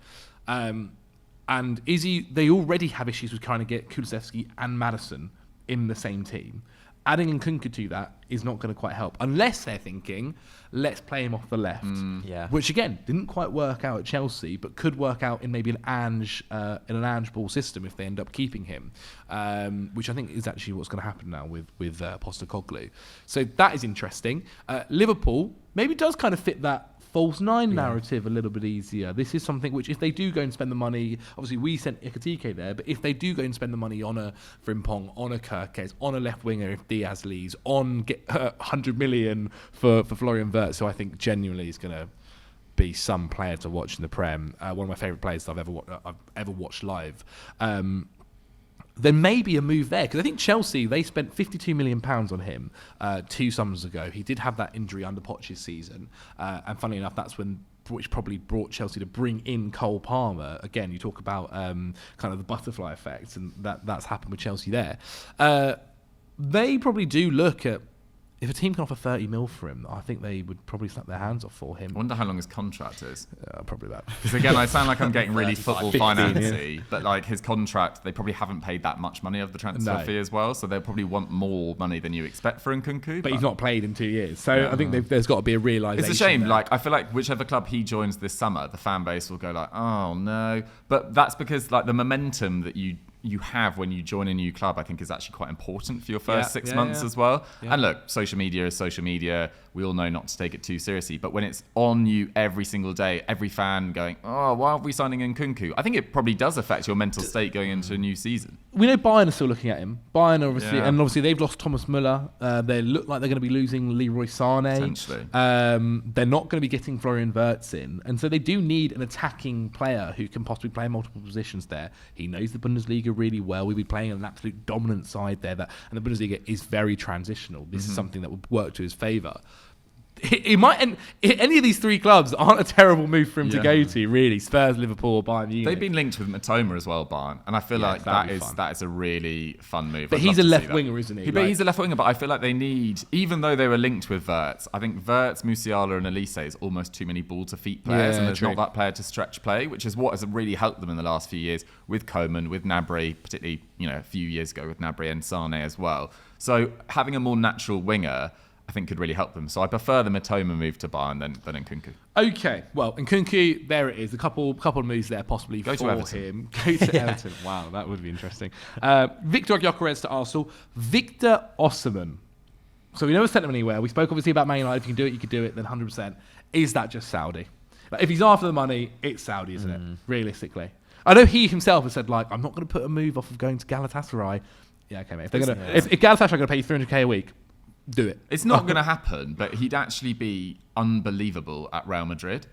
Speaker 1: And they already have issues with trying to get Kulusevski and Maddison in the same team. Adding Nkunku to that is not going to quite help, unless they're thinking, let's play him off the left. Which again didn't quite work out at Chelsea, but could work out in maybe an Ange ball system if they end up keeping him, which I think is actually what's going to happen now with Postecoglou. So that is interesting. Liverpool maybe does kind of fit that false 9 narrative a little bit easier. This is something which, if they do go and spend the money, obviously we sent Ekatike there, but if they do go and spend the money on a Frimpong, on a Kirkes, on a left winger if Diaz leaves, on get 100 million for Florian Wirtz, so I think genuinely is going to be some player to watch in the Prem. One of my favourite players that I've ever watched live. There may be a move there, because I think Chelsea, they spent £52 million on him 2 summers ago. He did have that injury under Poch's season, and funnily enough, which probably brought Chelsea to bring in Cole Palmer. Again, you talk about kind of the butterfly effect, and that's happened with Chelsea there. They probably do look at, if a team can offer 30 mil for him, I think they would probably snap their hands off for him.
Speaker 3: I wonder how long his contract is.
Speaker 1: Probably that.
Speaker 3: Because again, I sound like I'm getting really football financy, but like his contract, they probably haven't paid that much money of the transfer fee as well, so they'll probably want more money than you expect for Nkunku.
Speaker 1: But he's not played in 2 years, so I think there's got to be a realisation.
Speaker 3: It's a shame.
Speaker 1: There.
Speaker 3: Like I feel like whichever club he joins this summer, the fan base will go like, oh no. But that's because like the momentum that you have when you join a new club, I think is actually quite important for your first 6 months as well. Yeah. And look, social media is social media. We all know not to take it too seriously. But when it's on you every single day, every fan going, oh, why are we signing Nkunku? I think it probably does affect your mental state going into a new season.
Speaker 1: We know Bayern are still looking at him. Bayern obviously they've lost Thomas Müller. They look like they're going to be losing Leroy Sané.
Speaker 3: Potentially.
Speaker 1: They're not going to be getting Florian Wirtz in. And so they do need an attacking player who can possibly play multiple positions there. He knows the Bundesliga really well. We'll be playing an absolute dominant side there. And the Bundesliga is very transitional. This is something that would work to his favour. It might, and any of these 3 clubs aren't a terrible move for him to go to, really. Spurs, Liverpool, Bayern Munich.
Speaker 3: They've been linked with Matoma as well, Bayern, and I feel like that is a really fun move.
Speaker 1: But he's a left winger, isn't he?
Speaker 3: But he's a left winger, but I feel like they need, even though they were linked with Wirtz, I think Wirtz, Musiala and Elise is almost too many ball to feet players, and there's not that player to stretch play, which is what has really helped them in the last few years with Coman, with Gnabry, particularly a few years ago with Gnabry and Sané as well. So having a more natural winger, I think could really help them. So I prefer the Mitoma move to Bayern than Nkunku.
Speaker 1: Okay, well, Nkunku, there it is. A couple of moves there possibly
Speaker 3: Go
Speaker 1: for
Speaker 3: to Everton.
Speaker 1: him. Go to Everton. Wow, that would be interesting. Viktor Gyokeres to Arsenal. Viktor Osimhen. So we never sent him anywhere. We spoke obviously about Man United. If you can do it, you can do it. Then 100%. Is that just Saudi? Like, if he's after the money, it's Saudi, isn't it? Realistically. I know he himself has said, like, I'm not going to put a move off of going to Galatasaray. Yeah, okay, mate. If Galatasaray are going to pay you 300k a week, do it.
Speaker 3: It's not going to happen, but he'd actually be unbelievable at Real Madrid.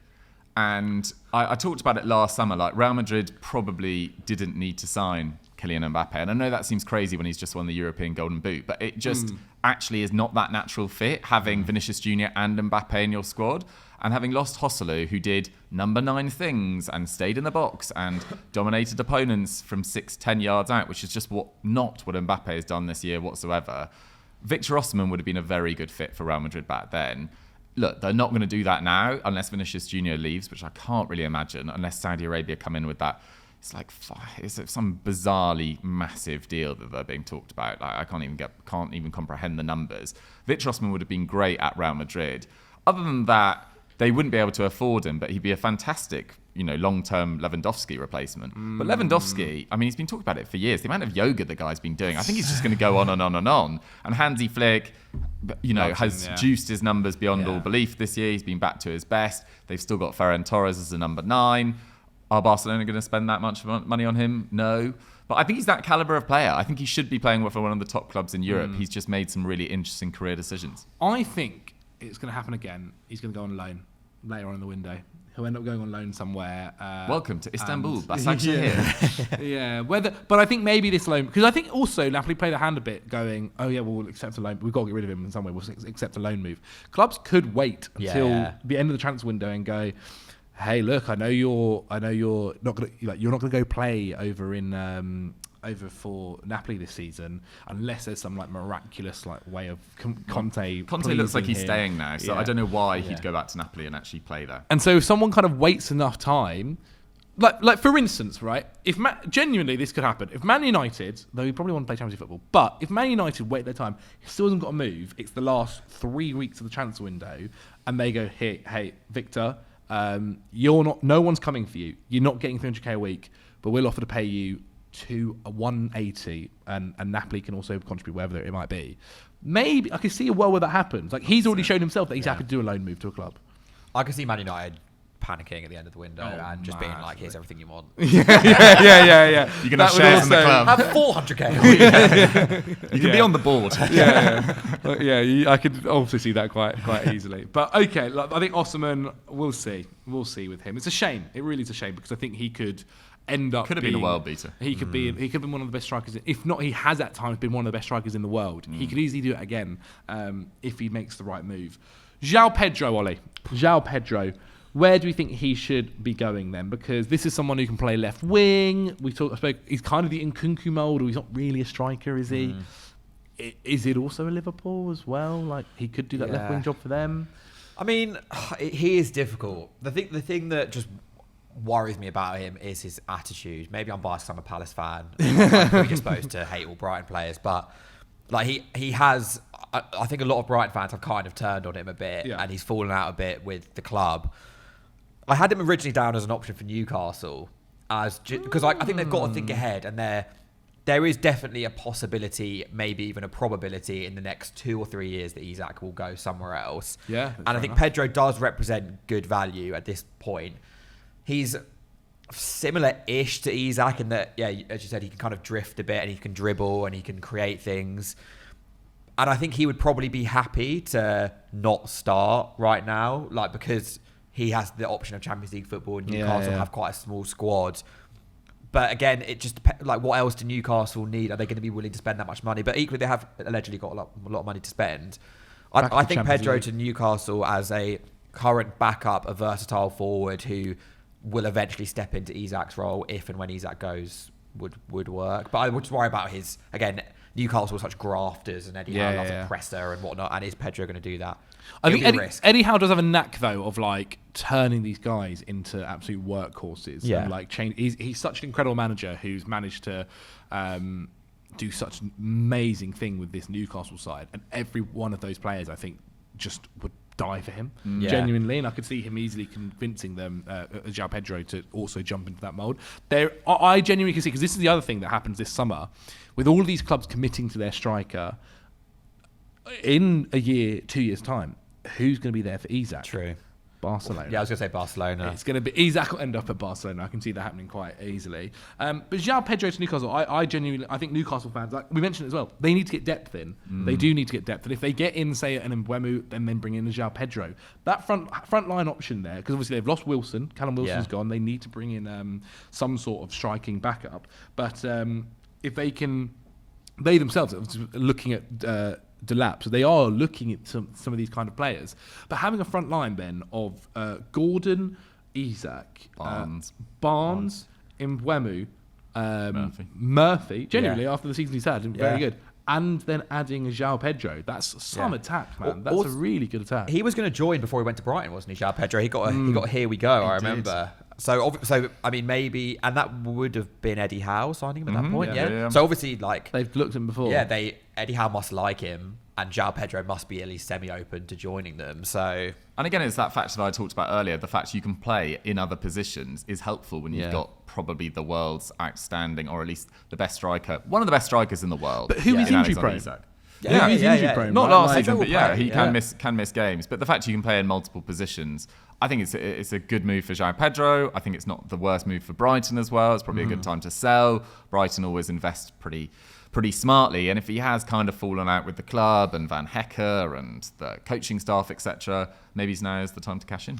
Speaker 3: And I talked about it last summer. Like, Real Madrid probably didn't need to sign Kylian Mbappe. And I know that seems crazy when he's just won the European Golden Boot, but it just actually is not that natural fit, having Vinicius Jr. and Mbappe in your squad. And having lost Joselu, who did number 9 things and stayed in the box and dominated opponents from 6-10 yards out, which is just not what Mbappe has done this year whatsoever. Viktor Osimhen would have been a very good fit for Real Madrid back then. Look, they're not going to do that now unless Vinicius Jr. leaves, which I can't really imagine, unless Saudi Arabia come in with that. It's some bizarrely massive deal that they're being talked about. Like, I can't even comprehend the numbers. Viktor Osimhen would have been great at Real Madrid. Other than that, they wouldn't be able to afford him, but he'd be a fantastic, long-term Lewandowski replacement. But Lewandowski, I mean, he's been talking about it for years. The amount of yoga the guy's been doing, I think he's just going to go on and on and on. And Hansi Flick, has juiced his numbers beyond all belief this year. He's been back to his best. They've still got Ferran Torres as a number 9. Are Barcelona going to spend that much money on him? No. But I think he's that caliber of player. I think he should be playing for one of the top clubs in Europe. He's just made some really interesting career decisions.
Speaker 1: I think it's going to happen again. He's going to go on loan later on in the window. He'll end up going on loan somewhere.
Speaker 3: Welcome to Istanbul. That's actually here.
Speaker 1: Yeah. But I think maybe this loan, because I think also Napoli played a hand a bit, going, oh yeah, we'll accept a loan. We've got to get rid of him in some way. We'll accept a loan move. Clubs could wait until the end of the transfer window and go, hey, look, I know you're not gonna go play over in over for Napoli this season unless there's some miraculous way of Conte
Speaker 3: looks like he's
Speaker 1: him.
Speaker 3: Staying now, so I don't know why he'd go back to Napoli and actually play there.
Speaker 1: And so if someone kind of waits enough time, like for instance, right, if genuinely this could happen, if Man United, though he probably want to play Champions League football, but if Man United wait their time, he still hasn't got to move, it's the last 3 weeks of the transfer window, and they go, hey Victor, no one's coming for you, you're not getting 300k a week, but we'll offer to pay you to a 180, and Napoli can also contribute wherever it might be. Maybe I could see a world where that happens. Like, he's already shown himself that he's happy to do a loan move to a club.
Speaker 2: I could see Man United panicking at the end of the window and just being like, here's everything you want.
Speaker 1: Yeah.
Speaker 3: You can have shares in the club.
Speaker 2: Have 400k.
Speaker 3: You can be on the board.
Speaker 1: I could also see that quite easily. But okay, I think Osimhen, we'll see with him. It's a shame. It really is a shame, because I think he could end up
Speaker 3: could have been a world beater.
Speaker 1: He could be one of the best strikers. If not, he has at times been one of the best strikers in the world. He could easily do it again if he makes the right move. João Pedro, Ollie. João Pedro. Where do we think he should be going then? Because this is someone who can play left wing. He's kind of the Nkunku mould, or he's not really a striker, is he? Is it also a Liverpool as well? Like, he could do that left wing job for them.
Speaker 2: I mean, he is difficult. The thing that just worries me about him is his attitude. Maybe I'm biased, I'm a Palace fan. I'm predisposed to hate all Brighton players, but he has. I think a lot of Brighton fans have kind of turned on him a bit, and he's fallen out a bit with the club. I had him originally down as an option for Newcastle, because I think they've got to think ahead, and there is definitely a possibility, maybe even a probability, in the next 2 or 3 years that Isak will go somewhere else.
Speaker 1: Yeah,
Speaker 2: and I think Pedro does represent good value at this point. He's similar-ish to Isak in that, as you said, he can kind of drift a bit and he can dribble and he can create things. And I think he would probably be happy to not start right now, because he has the option of Champions League football, and Newcastle have quite a small squad. But again, it just depends. What else do Newcastle need? Are they going to be willing to spend that much money? But equally, they have allegedly got a lot of money to spend. I think Pedro to Newcastle as a current backup, a versatile forward who will eventually step into Isak's role if and when Isak goes would work. But I would just worry about Newcastle are such grafters, and Eddie Howe loves a presser and whatnot. And is Pedro going to do that?
Speaker 1: I think Eddie Howe does have a knack, though, of turning these guys into absolute workhorses.
Speaker 2: Yeah.
Speaker 1: And change. He's such an incredible manager who's managed to do such an amazing thing with this Newcastle side, and every one of those players, I think, just would die for him genuinely, and I could see him easily convincing them, João Pedro, to also jump into that mould. I genuinely can see, because this is the other thing that happens this summer, with all of these clubs committing to their striker. In a year, 2 years' time, who's going to be there for Isak?
Speaker 2: True.
Speaker 1: Barcelona.
Speaker 2: Yeah, I was going to say Barcelona.
Speaker 1: It's going to be Isak will end up at Barcelona. I can see that happening quite easily. But João Pedro to Newcastle, I genuinely, I think Newcastle fans, like we mentioned as well, they need to get depth in. They do need to get depth, and if they get in, say, an Mbeumo, then bring in a João Pedro, that front line option there, because obviously they've lost Wilson. Callum Wilson's gone. They need to bring in some sort of striking backup. But if they can, they themselves are looking at. Delap, so they are looking at some of these kind of players, but having a front line then of Gordon, Isak, Barnes, Mbeumo, Murphy. Genuinely, after the season he's had, very good. And then adding a João Pedro, that's some attack, man. That's a really good attack.
Speaker 2: He was going to join before he went to Brighton, wasn't he, João Pedro? He got here we go. I remember. So I mean, maybe, and that would have been Eddie Howe signing him at that point. Yeah. So obviously, like
Speaker 1: they've looked at him before.
Speaker 2: Yeah, Eddie Howe must like him, and João Pedro must be at least semi-open to joining them. So,
Speaker 3: and again, it's that fact that I talked about earlier. The fact you can play in other positions is helpful when you've got probably the world's outstanding, or at least the best striker, one of the best strikers in the world.
Speaker 1: But who is injury prone?
Speaker 3: He's
Speaker 1: injury prone.
Speaker 3: Not last season, but he can miss games. But the fact you can play in multiple positions, I think it's a good move for João Pedro. I think it's not the worst move for Brighton as well. It's probably a good time to sell. Brighton always invest pretty smartly, and if he has kind of fallen out with the club and Van Hecker and the coaching staff, etc., maybe now is the time to cash in.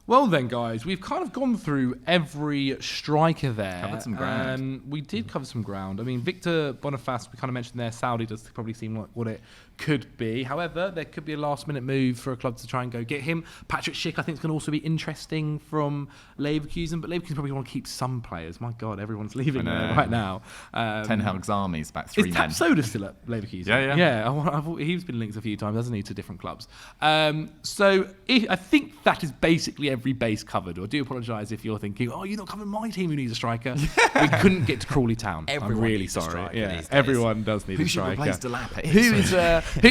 Speaker 1: Well then, guys, we've kind of gone through every striker there.
Speaker 3: Covered some ground.
Speaker 1: We did cover some ground. I mean, Victor Boniface, we kind of mentioned there, Saudi does probably seem like what it could be. However, there could be a last-minute move for a club to try and go get him. Patrick Schick, I think, is going to also be interesting from Leverkusen, but Leverkusen probably want to keep some players. My God, everyone's leaving right now.
Speaker 3: Ten Hag's army is about 3 men.
Speaker 1: Is Tapsoda still at Leverkusen? Yeah. He's been linked a few times, hasn't he, to different clubs. So I think that is basically every base covered. I do apologise if you're thinking, oh, you're not covering my team who needs a striker. We couldn't get to Crawley Town. I'm really sorry. Everyone does need a striker.
Speaker 3: Who should replace Delap?
Speaker 1: Who is...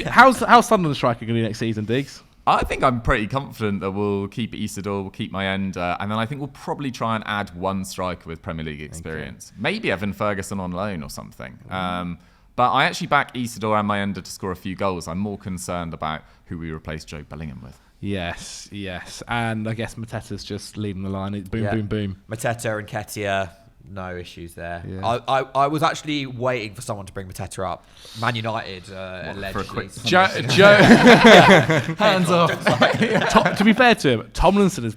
Speaker 1: how's Sunderland's striker going to be next season, Diggs?
Speaker 3: I think I'm pretty confident that we'll keep Isidore, we'll keep Mayenda, and then I think we'll probably try and add one striker with Premier League experience. Okay. Maybe Evan Ferguson on loan or something. But I actually back Isidore and Mayenda to score a few goals. I'm more concerned about who we replace Joe Bellingham with.
Speaker 1: Yes. And I guess Mateta's just leading the line. Boom.
Speaker 2: Mateta and Ketia, no issues there. Yeah. I was actually waiting for someone to bring Mateta up. Man United, allegedly.
Speaker 1: Joe. Hands off. To be fair to him, Tomlinson is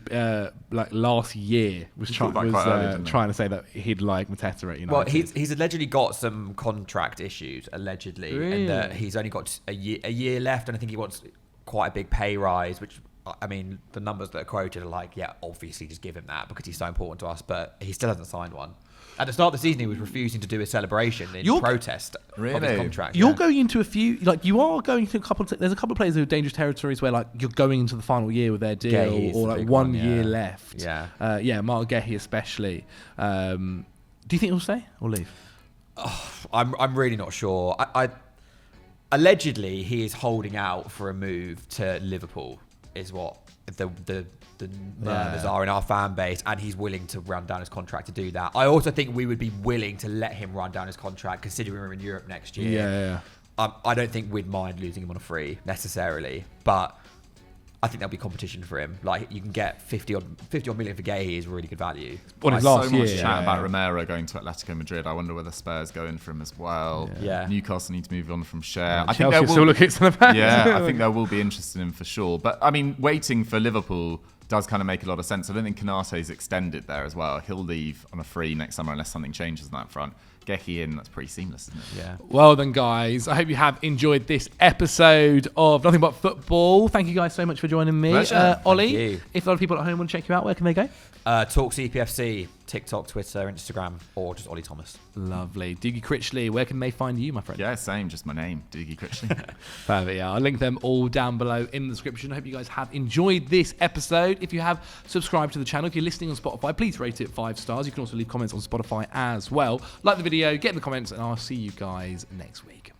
Speaker 1: last year was trying to say that he'd like Mateta at United.
Speaker 2: Well, he's allegedly got some contract issues, really? And that he's only got a year left, and I think he wants quite a big pay rise, which, I mean, the numbers that are quoted are like, yeah, obviously just give him that because he's so important to us, but he still hasn't signed one. At the start of the season, he was refusing to do a celebration in protest of his contract.
Speaker 1: You're going into a few, you are going to a couple of, there's a couple of players who are dangerous territories where, you're going into the final year with their deal or 1 year left.
Speaker 2: Yeah.
Speaker 1: Mark Gehi especially. Do you think he'll stay or leave?
Speaker 2: I'm really not sure. Allegedly, he is holding out for a move to Liverpool, is what the murmurs are in our fan base, and he's willing to run down his contract to do that. I also think we would be willing to let him run down his contract, considering we're in Europe next year. I don't think we'd mind losing him on a free, necessarily, but I think there'll be competition for him. You can get 50 odd million for Gay is really good value.
Speaker 1: Last
Speaker 3: so
Speaker 1: year,
Speaker 3: much chat about Romero going to Atletico Madrid. I wonder whether Spurs go in for him as well.
Speaker 2: Yeah.
Speaker 3: Newcastle need to move on from Cher.
Speaker 1: I think still look at the back.
Speaker 3: Yeah, I think there will be interest in him for sure. But I mean, waiting for Liverpool does kind of make a lot of sense. I don't think Konate's extended there as well. He'll leave on a free next summer unless something changes on that front. Gehi in, that's pretty seamless, isn't it?
Speaker 2: Yeah.
Speaker 1: Well then, guys, I hope you have enjoyed this episode of Nothing But Football. Thank you guys so much for joining me. Ollie, if a lot of people at home want to check you out, where can they go?
Speaker 2: Talk CPFC, TikTok, Twitter, Instagram, or just Ollie Thomas.
Speaker 1: Lovely. Dougie Critchley, where can they find you, my friend?
Speaker 3: Yeah, same, just my name, Dougie Critchley.
Speaker 1: Perfect, yeah. I'll link them all down below in the description. I hope you guys have enjoyed this episode. If you have subscribed to the channel, if you're listening on Spotify, please rate it 5 stars. You can also leave comments on Spotify as well. Like the video video, get in the comments, and I'll see you guys next week.